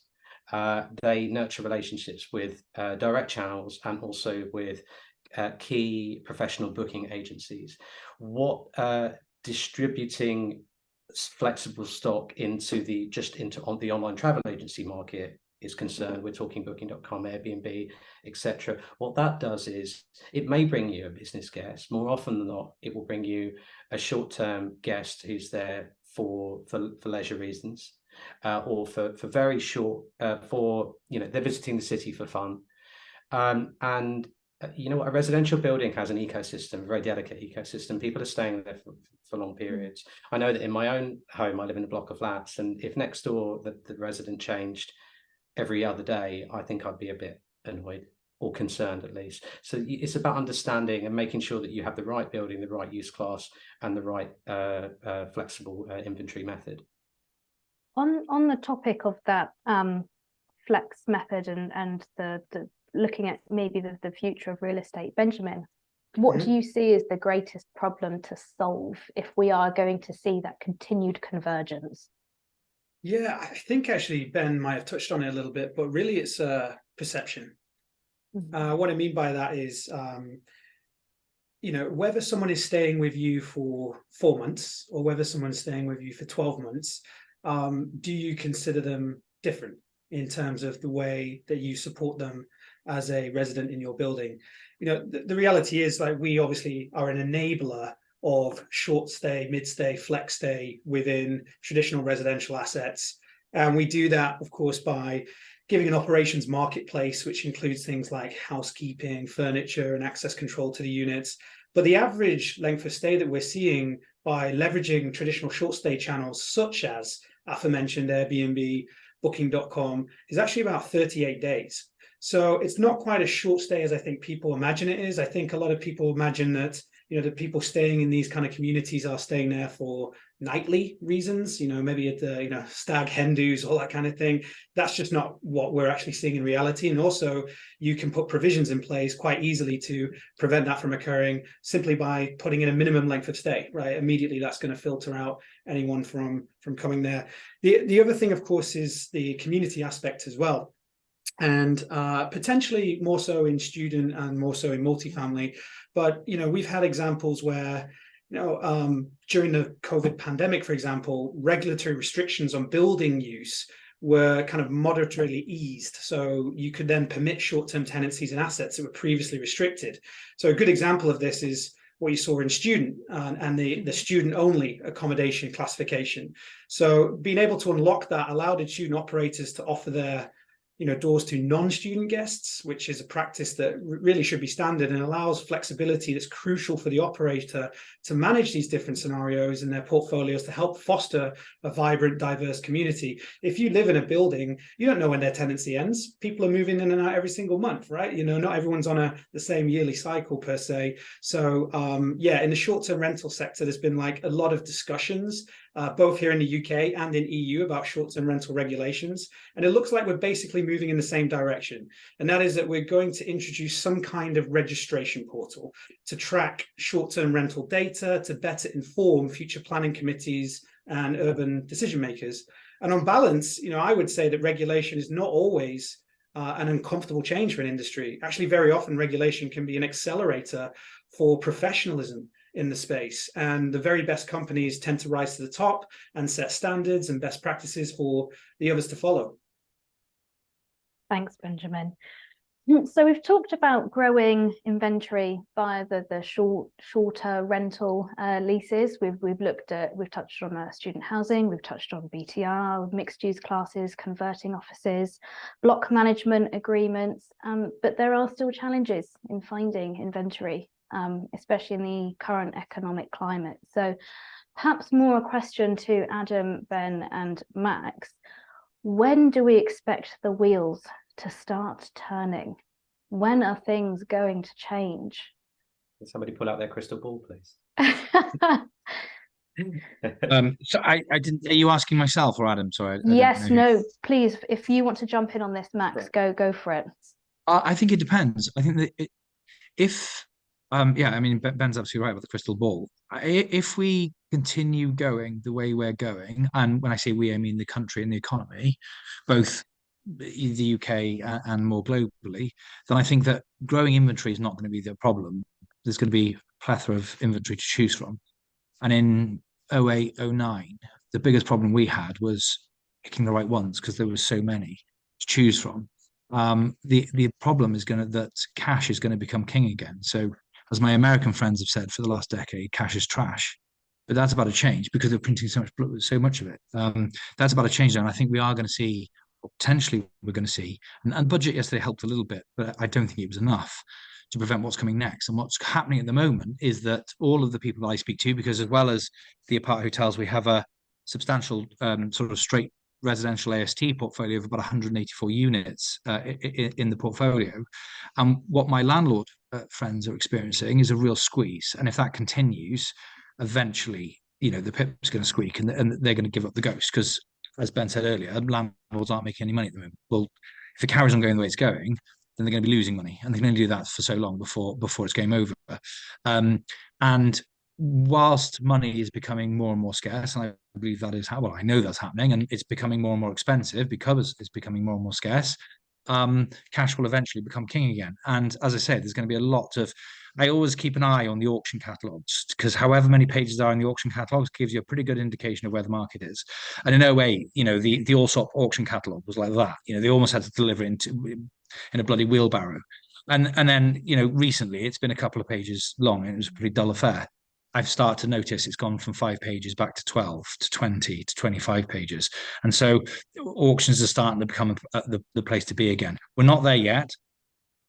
They nurture relationships with direct channels and also with key professional booking agencies. What distributing flexible stock into the online travel agency market is concerned, we're talking booking.com, Airbnb, etc. What that does is it may bring you a business guest. More often than not, it will bring you a short-term guest who's there for leisure reasons, or for very short, they're visiting the city for fun. And a residential building has an ecosystem, a very delicate ecosystem. People are staying there for long periods. I know that in my own home, I live in a block of flats, and if next door the resident changed every other day, I think I'd be a bit annoyed or concerned at least. So it's about understanding and making sure that you have the right building, the right use class, and the right flexible inventory method. On the topic of that flex method and the looking at maybe the future of real estate, Benjamin, what do you see as the greatest problem to solve if we are going to see that continued convergence? Yeah, I think actually Ben might have touched on it a little bit, but really it's perception. What I mean by that is, whether someone is staying with you for 4 months or whether someone's staying with you for 12 months, do you consider them different in terms of the way that you support them as a resident in your building? The reality is, like, we obviously are an enabler of short stay, mid stay, flex stay within traditional residential assets. And we do that, of course, by giving an operations marketplace, which includes things like housekeeping, furniture, and access control to the units. But the average length of stay that we're seeing by leveraging traditional short stay channels, such as aforementioned Airbnb, booking.com, is actually about 38 days. So it's not quite as short stay as I think people imagine it is. I think a lot of people imagine that the people staying in these kind of communities are staying there for nightly reasons, maybe at the stag hen do's, all that kind of thing. That's just not what we're actually seeing in reality. And also you can put provisions in place quite easily to prevent that from occurring simply by putting in a minimum length of stay, right? Immediately that's going to filter out anyone from coming there. The other thing, of course, is the community aspect as well. And potentially more so in student and more so in multifamily. But, we've had examples where, during the COVID pandemic, for example, regulatory restrictions on building use were kind of moderately eased. So you could then permit short-term tenancies and assets that were previously restricted. So a good example of this is what you saw in student and the student-only accommodation classification. So being able to unlock that allowed student operators to offer their doors to non-student guests, which is a practice that really should be standard and allows flexibility that's crucial for the operator to manage these different scenarios in their portfolios to help foster a vibrant, diverse community. If you live in a building, you don't know when their tenancy ends. People are moving in and out every single month, right? Not everyone's on the same yearly cycle per se. So in the short-term rental sector, there's been a lot of discussions both here in the UK and in EU about short-term rental regulations. And it looks like we're basically moving in the same direction. And that is that we're going to introduce some kind of registration portal to track short-term rental data to better inform future planning committees and urban decision makers. And on balance, I would say that regulation is not always an uncomfortable change for an industry. Actually, very often regulation can be an accelerator for professionalism in the space. And the very best companies tend to rise to the top and set standards and best practices for the others to follow. Thanks, Benjamin. So we've talked about growing inventory via the shorter rental leases. We've touched on student housing, we've touched on BTR, mixed use classes, converting offices, block management agreements, but there are still challenges in finding inventory, especially in the current economic climate. So perhaps more a question to Adam, Ben and Max. When do we expect the wheels to start turning? When are things going to change? Can somebody pull out their crystal ball, please? So I didn't. Are you asking myself or Adam? Sorry. Yes, no, please. If you want to jump in on this, Max, go for it. I think it depends. I think that if yeah, I mean Ben's absolutely right about the crystal ball. If we continue going the way we're going, and when I say we, I mean the country and the economy, both the UK and more globally, then I think that growing inventory is not going to be the problem. There's going to be a plethora of inventory to choose from. And in 08, 09, the biggest problem we had was picking the right ones because there were so many to choose from. The problem is that cash is going to become king again. So as my American friends have said for the last decade, cash is trash. But that's about to change because they're printing so much of it. That's about to change now. And I think we are going to see, or potentially we're going to see, and budget yesterday helped a little bit, but I don't think it was enough to prevent what's coming next. And what's happening at the moment is that all of the people I speak to, because as well as the apart hotels, we have a substantial sort of straight residential AST portfolio of about 184 units in the portfolio. And what my landlord friends are experiencing is a real squeeze. And if that continues, eventually, the pip's going to squeak and they're going to give up the ghost because, as Ben said earlier, landlords aren't making any money at the moment. Well, if it carries on going the way it's going, then they're going to be losing money, and they can only do that for so long before it's game over. And whilst money is becoming more and more scarce, and I believe that is I know that's happening, and it's becoming more and more expensive because it's becoming more and more scarce, cash will eventually become king again. And as I said, there's going to be a lot of, I always keep an eye on the auction catalogues because however many pages there are in the auction catalogues gives you a pretty good indication of where the market is. And in a way, the Allsop auction catalogue was like that. They almost had to deliver in a bloody wheelbarrow. And then, recently it's been a couple of pages long and it was a pretty dull affair. I've started to notice it's gone from 5 pages back to 12 to 20 to 25 pages. And so auctions are starting to become the place to be again. We're not there yet.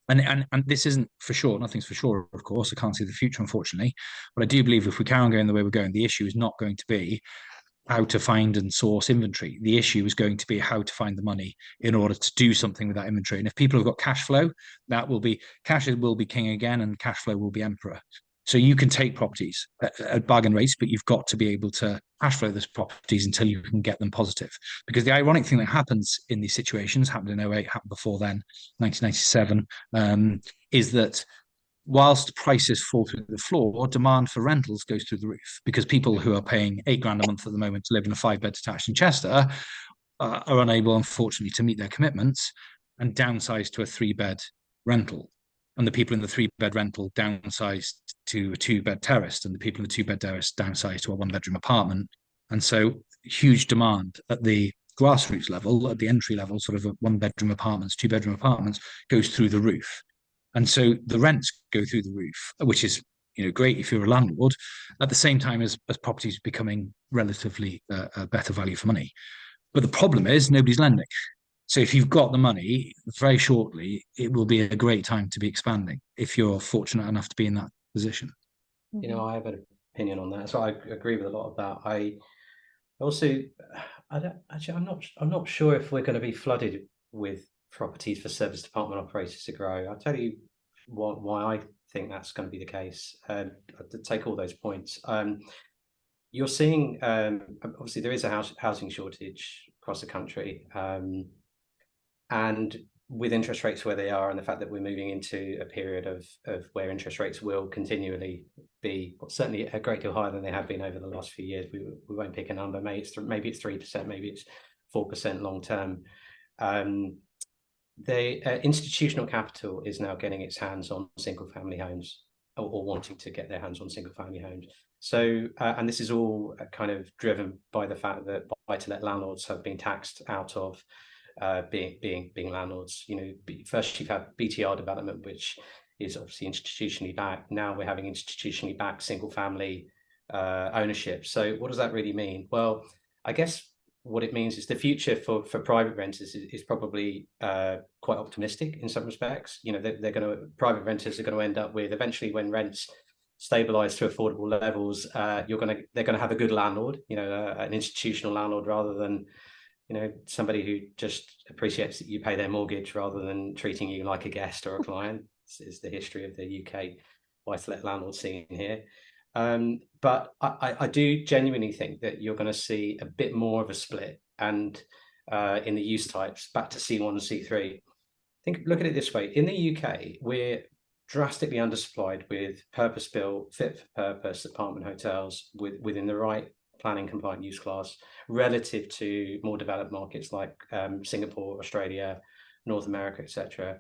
And this isn't for sure. Nothing's for sure, of course. I can't see the future, unfortunately. But I do believe if we carry on going the way we're going, the issue is not going to be how to find and source inventory. The issue is going to be how to find the money in order to do something with that inventory. And if people have got cash flow, cash will be king again and cash flow will be emperor. So you can take properties at bargain rates, but you've got to be able to cash flow those properties until you can get them positive. Because the ironic thing that happens in these situations, happened in 08, happened before then, 1997, is that whilst prices fall through the floor, demand for rentals goes through the roof because people who are paying £8,000 a month at the moment to live in a 5-bed detached in Chester are unable, unfortunately, to meet their commitments and downsize to a 3-bed rental. And the people in the 3-bed rental downsized to a 2-bed terrace, and the people in the 2-bed terrace downsized to a 1-bedroom apartment. And so huge demand at the grassroots level, at the entry level, sort of 1-bedroom apartments, 2-bedroom apartments, goes through the roof. And so the rents go through the roof, which is great if you're a landlord, at the same time as properties becoming relatively a better value for money. But the problem is nobody's lending. So if you've got the money, very shortly, it will be a great time to be expanding if you're fortunate enough to be in that position. I have an opinion on that. So I agree with a lot of that. I'm not sure if we're going to be flooded with properties for service department operators to grow. I'll tell you why I think that's going to be the case. To take all those points, you're seeing obviously there is a housing shortage across the country, and with interest rates where they are, and the fact that we're moving into a period of where interest rates will continually be certainly a great deal higher than they have been over the last few years. We won't pick a number. Maybe it's 3%, maybe it's 4% long term. The institutional capital is now getting its hands on single family homes, or wanting to get their hands on single family homes. So, and this is all kind of driven by the fact that buy-to-let landlords have been taxed out of being landlords. You know, first you've had BTR development, which is obviously institutionally backed. Now we're having institutionally backed single family ownership. So what does that really mean? Well, I guess what it means is the future for private renters is probably quite optimistic in some respects. You know, private renters are going to end up with, eventually, when rents stabilize to affordable levels, they're going to have a good landlord, you know, an institutional landlord, rather than, you know, somebody who just appreciates that you pay their mortgage rather than treating you like a guest or a client. This is the history of the UK buy-to-let landlord scene here. But I do genuinely think that you're going to see a bit more of a split, and in the use types, back to C1 and C3. Look at it this way: in the UK, we're drastically undersupplied with purpose-built, fit-for-purpose apartment hotels within the right planning compliant use class, relative to more developed markets like Singapore, Australia, North America, etc.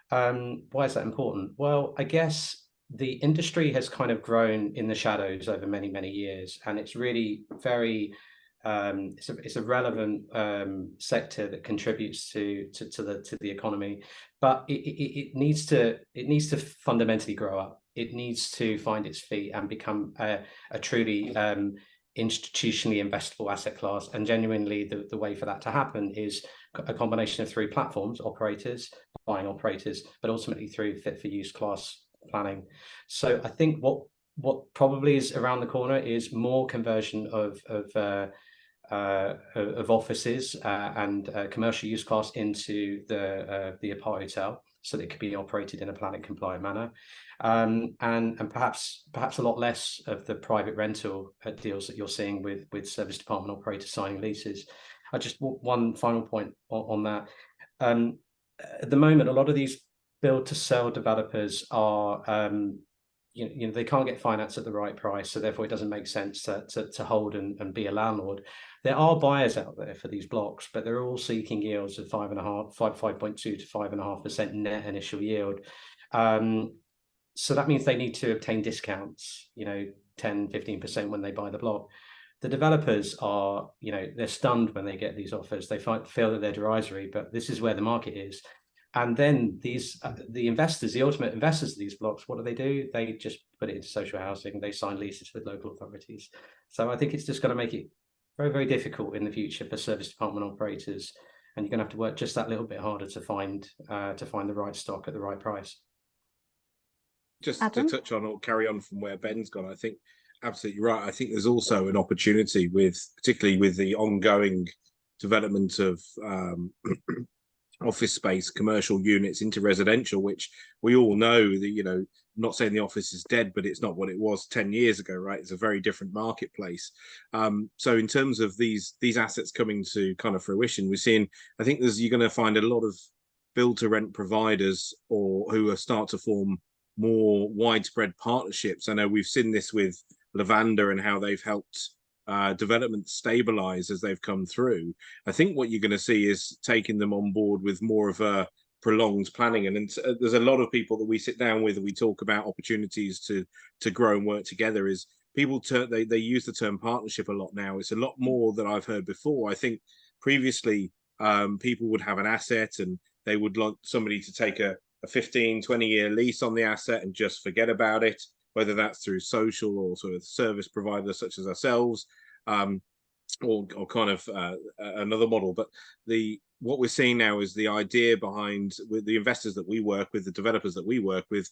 Why is that important? Well, I guess the industry has kind of grown in the shadows over many, many years, and it's really very it's a relevant sector that contributes to the economy, but it needs to fundamentally grow up. It needs to find its feet and become a truly institutionally investable asset class. And genuinely, the way for that to happen is a combination of three platforms: operators, buying operators, but ultimately through fit for use class planning. So I think what probably is around the corner is more conversion of offices and commercial use class into the apart hotel, so that it could be operated in a planning compliant manner, and perhaps a lot less of the private rental deals that you're seeing with service department operators signing leases. I just one final point on that. At the moment, a lot of these build to sell developers are you know, they can't get finance at the right price, so therefore it doesn't make sense to hold and be a landlord. There are buyers out there for these blocks, but they're all seeking yields of 5.2 to 5.5% net initial yield. So that means they need to obtain discounts, you know, 10, 15% when they buy the block. The developers are, you know, they're stunned when they get these offers. They feel that they're derisory, but this is where the market is. And then these the investors, the ultimate investors of these blocks, what do? They just put it into social housing. They sign leases with local authorities. So I think it's just going to make it very, very difficult in the future for service department operators, and you're going to have to work just that little bit harder to find the right stock at the right price. Just Adam? to touch on or carry on from where Ben's gone, I think absolutely right. I think there's also an opportunity particularly with the ongoing development of office space, commercial units into residential, which we all know that, you know, I'm not saying the office is dead, but it's not what it was 10 years ago, right? It's a very different marketplace. So in terms of these assets coming to kind of fruition, we're seeing, I think you're going to find a lot of build to rent providers who start to form more widespread partnerships. I know we've seen this with Lavanda and how they've helped development stabilize as they've come through. I think what you're going to see is taking them on board with more of a prolonged planning. And there's a lot of people that we sit down with and we talk about opportunities to grow and work together. Is people they use the term partnership a lot now. It's a lot more than I've heard before. I think previously people would have an asset and they would like somebody to take a 15, 20-year lease on the asset and just forget about it, whether that's through social or sort of service providers such as ourselves, or kind of another model. But what we're seeing now is the idea behind, with the investors that we work with, the developers that we work with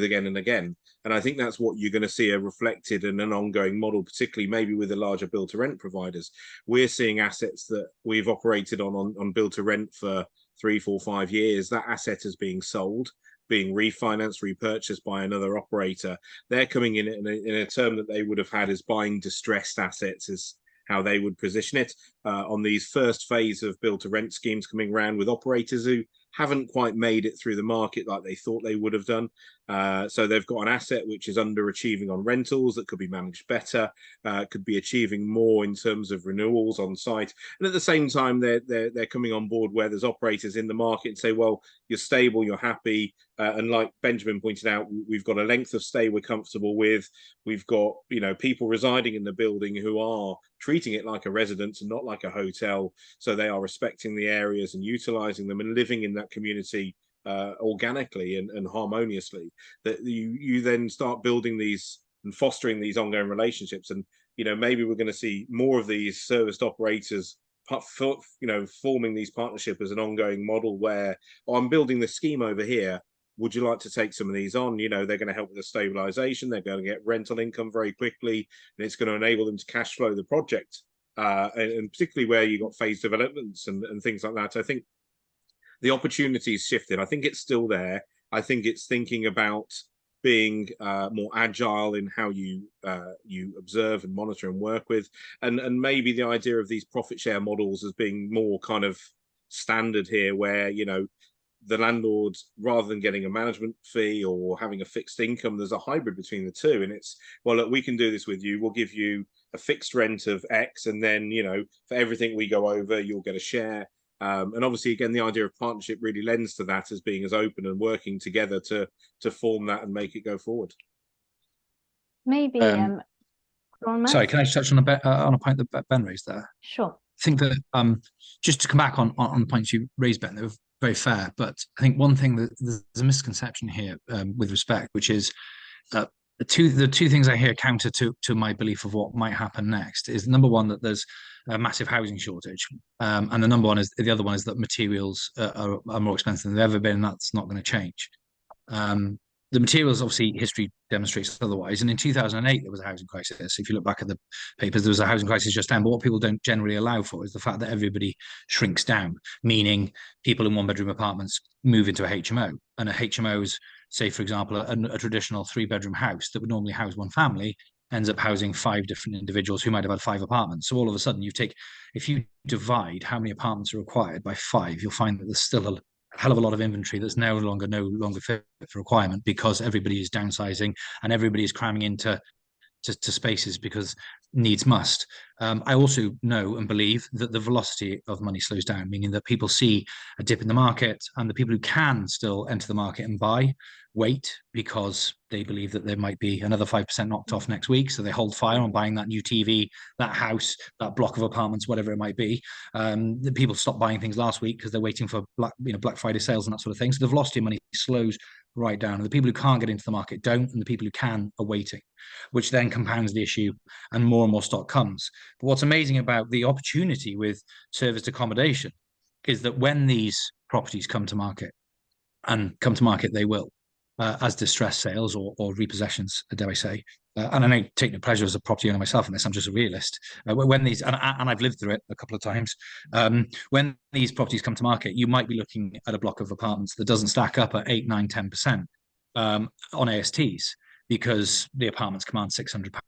again and again. And I think that's what you're going to see reflected in an ongoing model, particularly maybe with the larger build to rent providers. We're seeing assets that we've operated on build to rent for 3, 4, 5 years. That asset is being sold, being refinanced, repurchased by another operator. They're coming in a term that they would have had as buying distressed assets, is how they would position it on these first phase of build to rent schemes coming around, with operators who haven't quite made it through the market like they thought they would have done. So they've got an asset which is underachieving on rentals that could be managed better, could be achieving more in terms of renewals on site. And at the same time, they're coming on board where there's operators in the market and say, well, you're stable, you're happy, And like Benjamin pointed out, we've got a length of stay we're comfortable with. We've got, you know, people residing in the building who are treating it like a residence and not like a hotel. So they are respecting the areas and utilizing them and living in that community organically and harmoniously. That you then start building these and fostering these ongoing relationships. And, you know, maybe we're going to see more of these serviced operators, you know, forming these partnerships as an ongoing model where, oh, I'm building this scheme over here. Would you like to take some of these on? You know, they're going to help with the stabilization. They're going to get rental income very quickly, and it's going to enable them to cash flow the project. And particularly where you got phased developments and things like that. I think the opportunity's shifted. I think it's still there. I think it's thinking about being more agile in how you observe and monitor and work with, and maybe the idea of these profit share models as being more kind of standard here, where, you know, the landlord, rather than getting a management fee or having a fixed income, there's a hybrid between the two. And it's, well, look, we can do this with you. We'll give you a fixed rent of X, and then, you know, for everything we go over, you'll get a share. And obviously, again, the idea of partnership really lends to that, as being as open and working together to form that and make it go forward. Maybe, go on, Matt. Sorry, can I just touch on a point that Ben raised there? Sure. I think that just to come back on the points you raised, Ben, they were very fair. But I think one thing that there's a misconception here with respect, which is the two things I hear counter to my belief of what might happen next is, number one, that there's a massive housing shortage, and the other one is that materials are more expensive than they've ever been, and that's not going to change. The materials, obviously, history demonstrates otherwise. And in 2008, there was a housing crisis. If you look back at the papers, there was a housing crisis just then. But what people don't generally allow for is the fact that everybody shrinks down, meaning people in one-bedroom apartments move into a HMO. And a HMO is, say, for example, a traditional three-bedroom house that would normally house one family ends up housing 5 different individuals who might have had 5 apartments. So all of a sudden, if you divide how many apartments are required by 5, you'll find that there's still a hell of a lot of inventory that's no longer fit for requirement, because everybody is downsizing and everybody is cramming into spaces because needs must. I also know and believe that the velocity of money slows down, meaning that people see a dip in the market, and the people who can still enter the market and buy wait because they believe that there might be another 5% knocked off next week. So they hold fire on buying that new TV, that house, that block of apartments, whatever it might be. The people stopped buying things last week because they're waiting for Black Friday sales and that sort of thing. So the velocity of money slows right down. And the people who can't get into the market don't, and the people who can are waiting, which then compounds the issue, and more stock comes. But what's amazing about the opportunity with serviced accommodation is that when these properties come to market, and come to market they will, as distressed sales or repossessions, dare I say, and I know take no pleasure as a property owner myself in this, I'm just a realist. When these, and I've lived through it a couple of times, when these properties come to market, you might be looking at a block of apartments that doesn't stack up at 8, 9, 10% on ASTs, because the apartments command £600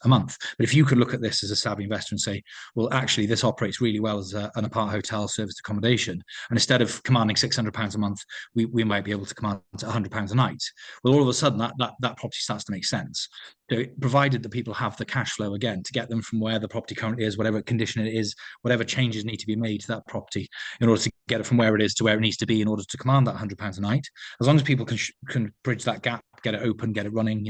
a month. But if you could look at this as a savvy investor and say, well, actually, this operates really well as an apart hotel serviced accommodation, and instead of commanding £600 a month, we might be able to command £100 a night. Well, all of a sudden, that property starts to make sense. So provided that people have the cash flow, again, to get them from where the property currently is, whatever condition it is, whatever changes need to be made to that property in order to get it from where it is to where it needs to be in order to command that £100 a night. As long as people can bridge that gap, get it open, get it running,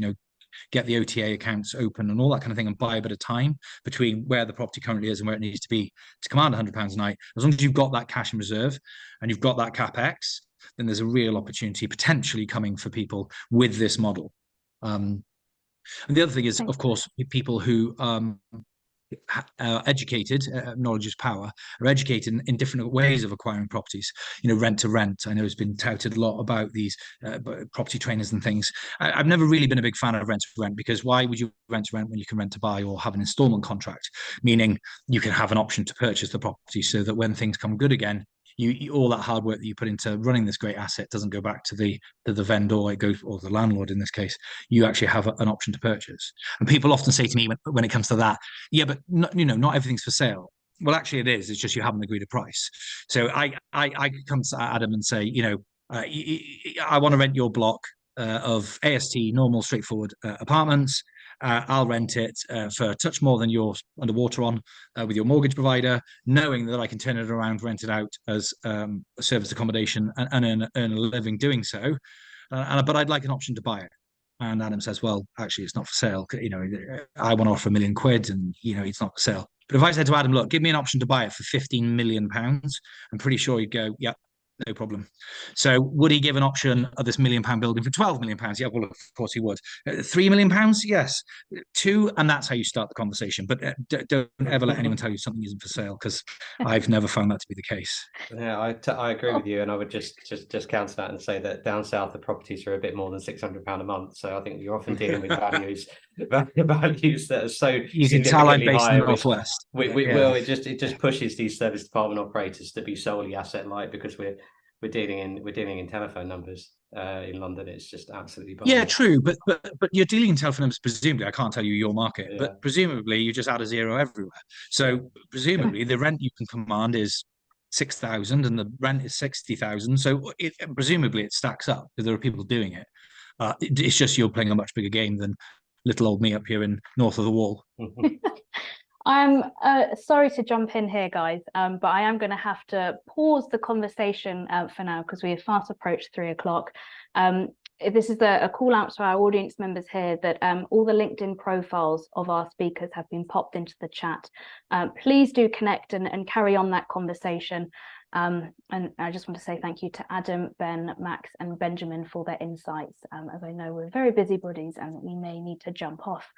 get the OTA accounts open and all that kind of thing, and buy a bit of time between where the property currently is and where it needs to be to command £100 a night. As long as you've got that cash in reserve and you've got that capex, then there's a real opportunity potentially coming for people with this model. And the other thing is, of course, people who educated, knowledge is power, are educated in different ways of acquiring properties. Rent to rent. I know it's been touted a lot about these property trainers and things. I've never really been a big fan of rent to rent, because why would you rent to rent when you can rent to buy or have an installment contract, meaning you can have an option to purchase the property so that when things come good again, you all that hard work that you put into running this great asset doesn't go back to the vendor, it goes, or the landlord in this case. You actually have an option to purchase. And people often say to me when it comes to that, yeah, but not everything's for sale. Well, actually it is. It's just you haven't agreed a price. So I come to Adam and say, I want to rent your block of AST, normal, straightforward apartments. I'll rent it for a touch more than you're underwater on with your mortgage provider, knowing that I can turn it around, rent it out as a serviced accommodation, and earn a living doing so. But I'd like an option to buy it. And Adam says, well, actually, it's not for sale. I want to offer £1 million and, it's not for sale. But if I said to Adam, look, give me an option to buy it for £15 million, I'm pretty sure he'd go, yeah, no problem. So would he give an option of this £1 million building for £12 million? Yeah, well, of course he would. £3 million? Yes. 2, and that's how you start the conversation. But don't ever let anyone tell you something isn't for sale, because I've never found that to be the case. Yeah, I agree with you, and I would just counter that and say that down south the properties are a bit more than £600 a month. So I think you're often dealing with values that are so you can tell I'm based in the Northwest. It just pushes these service department operators to be solely asset light, because we're dealing in telephone numbers in London. It's just absolutely bonkers. Yeah, true, but you're dealing in telephone numbers. Presumably, I can't tell you your market, but presumably you just add a 0 everywhere. So presumably the rent you can command is 6,000 and the rent is 60,000. So presumably it stacks up because there are people doing it. It's just you're playing a much bigger game than little old me up here in north of the wall. I'm sorry to jump in here, guys, but I am going to have to pause the conversation for now, because we have fast approached 3 o'clock. This is a call out to our audience members here that all the LinkedIn profiles of our speakers have been popped into the chat. Please do connect and carry on that conversation. And I just want to say thank you to Adam, Ben, Max and Benjamin for their insights, as I know we're very busy buddies and we may need to jump off.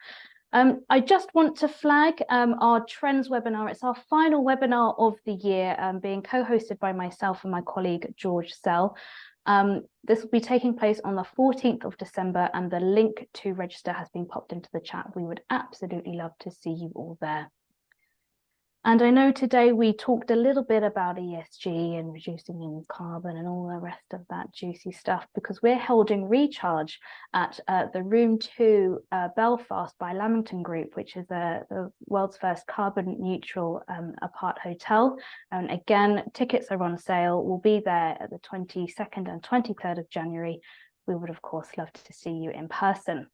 I just want to flag our Trends webinar. It's our final webinar of the year, being co-hosted by myself and my colleague George Sell. This will be taking place on the 14th of December, and the link to register has been popped into the chat. We would absolutely love to see you all there. And I know today we talked a little bit about ESG and reducing carbon and all the rest of that juicy stuff, because we're holding Recharge at the Room 2 Belfast by Lamington Group, which is the world's first carbon neutral apart hotel. And again, tickets are on sale. We'll be there at the 22nd and 23rd of January. We would, of course, love to see you in person.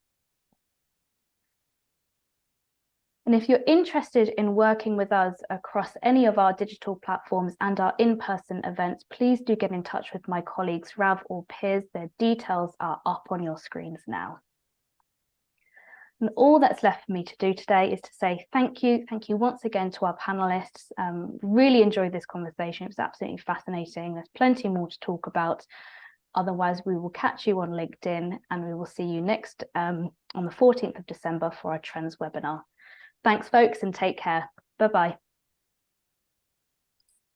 And if you're interested in working with us across any of our digital platforms and our in-person events, please do get in touch with my colleagues, Rav or Piers. Their details are up on your screens now. And all that's left for me to do today is to say thank you. Thank you once again to our panelists. Really enjoyed this conversation. It was absolutely fascinating. There's plenty more to talk about. Otherwise, we will catch you on LinkedIn, and we will see you next on the 14th of December for our Trends webinar. Thanks, folks, and take care. Bye-bye.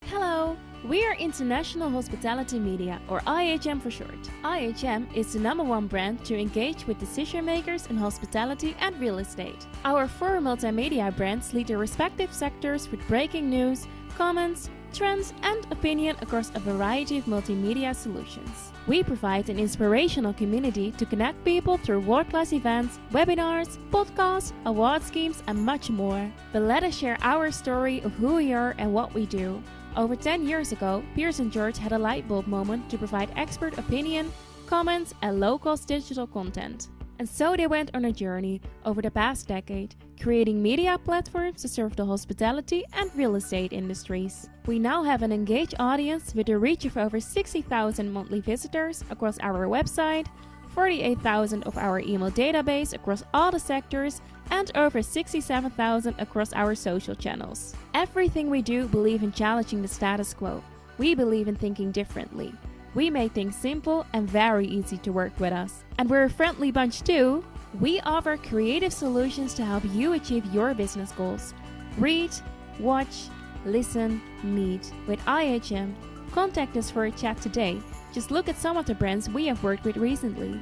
Hello, we are International Hospitality Media, or IHM for short. IHM is the #1 brand to engage with decision makers in hospitality and real estate. Our 4 multimedia brands lead their respective sectors with breaking news, comments, trends and opinion across a variety of multimedia solutions. We provide an inspirational community to connect people through world-class events, webinars, podcasts, award schemes and much more. But let us share our story of who we are and what we do. Over 10 years ago, Piers and George had a light bulb moment to provide expert opinion, comments and low-cost digital content. And so they went on a journey over the past decade, creating media platforms to serve the hospitality and real estate industries. We now have an engaged audience with a reach of over 60,000 monthly visitors across our website, 48,000 of our email database across all the sectors, and over 67,000 across our social channels. Everything we do believe in challenging the status quo. We believe in thinking differently. We make things simple and very easy to work with us. And we're a friendly bunch too. We offer creative solutions to help you achieve your business goals. Read, watch, listen, meet with IHM. Contact us for a chat today. Just look at some of the brands we have worked with recently.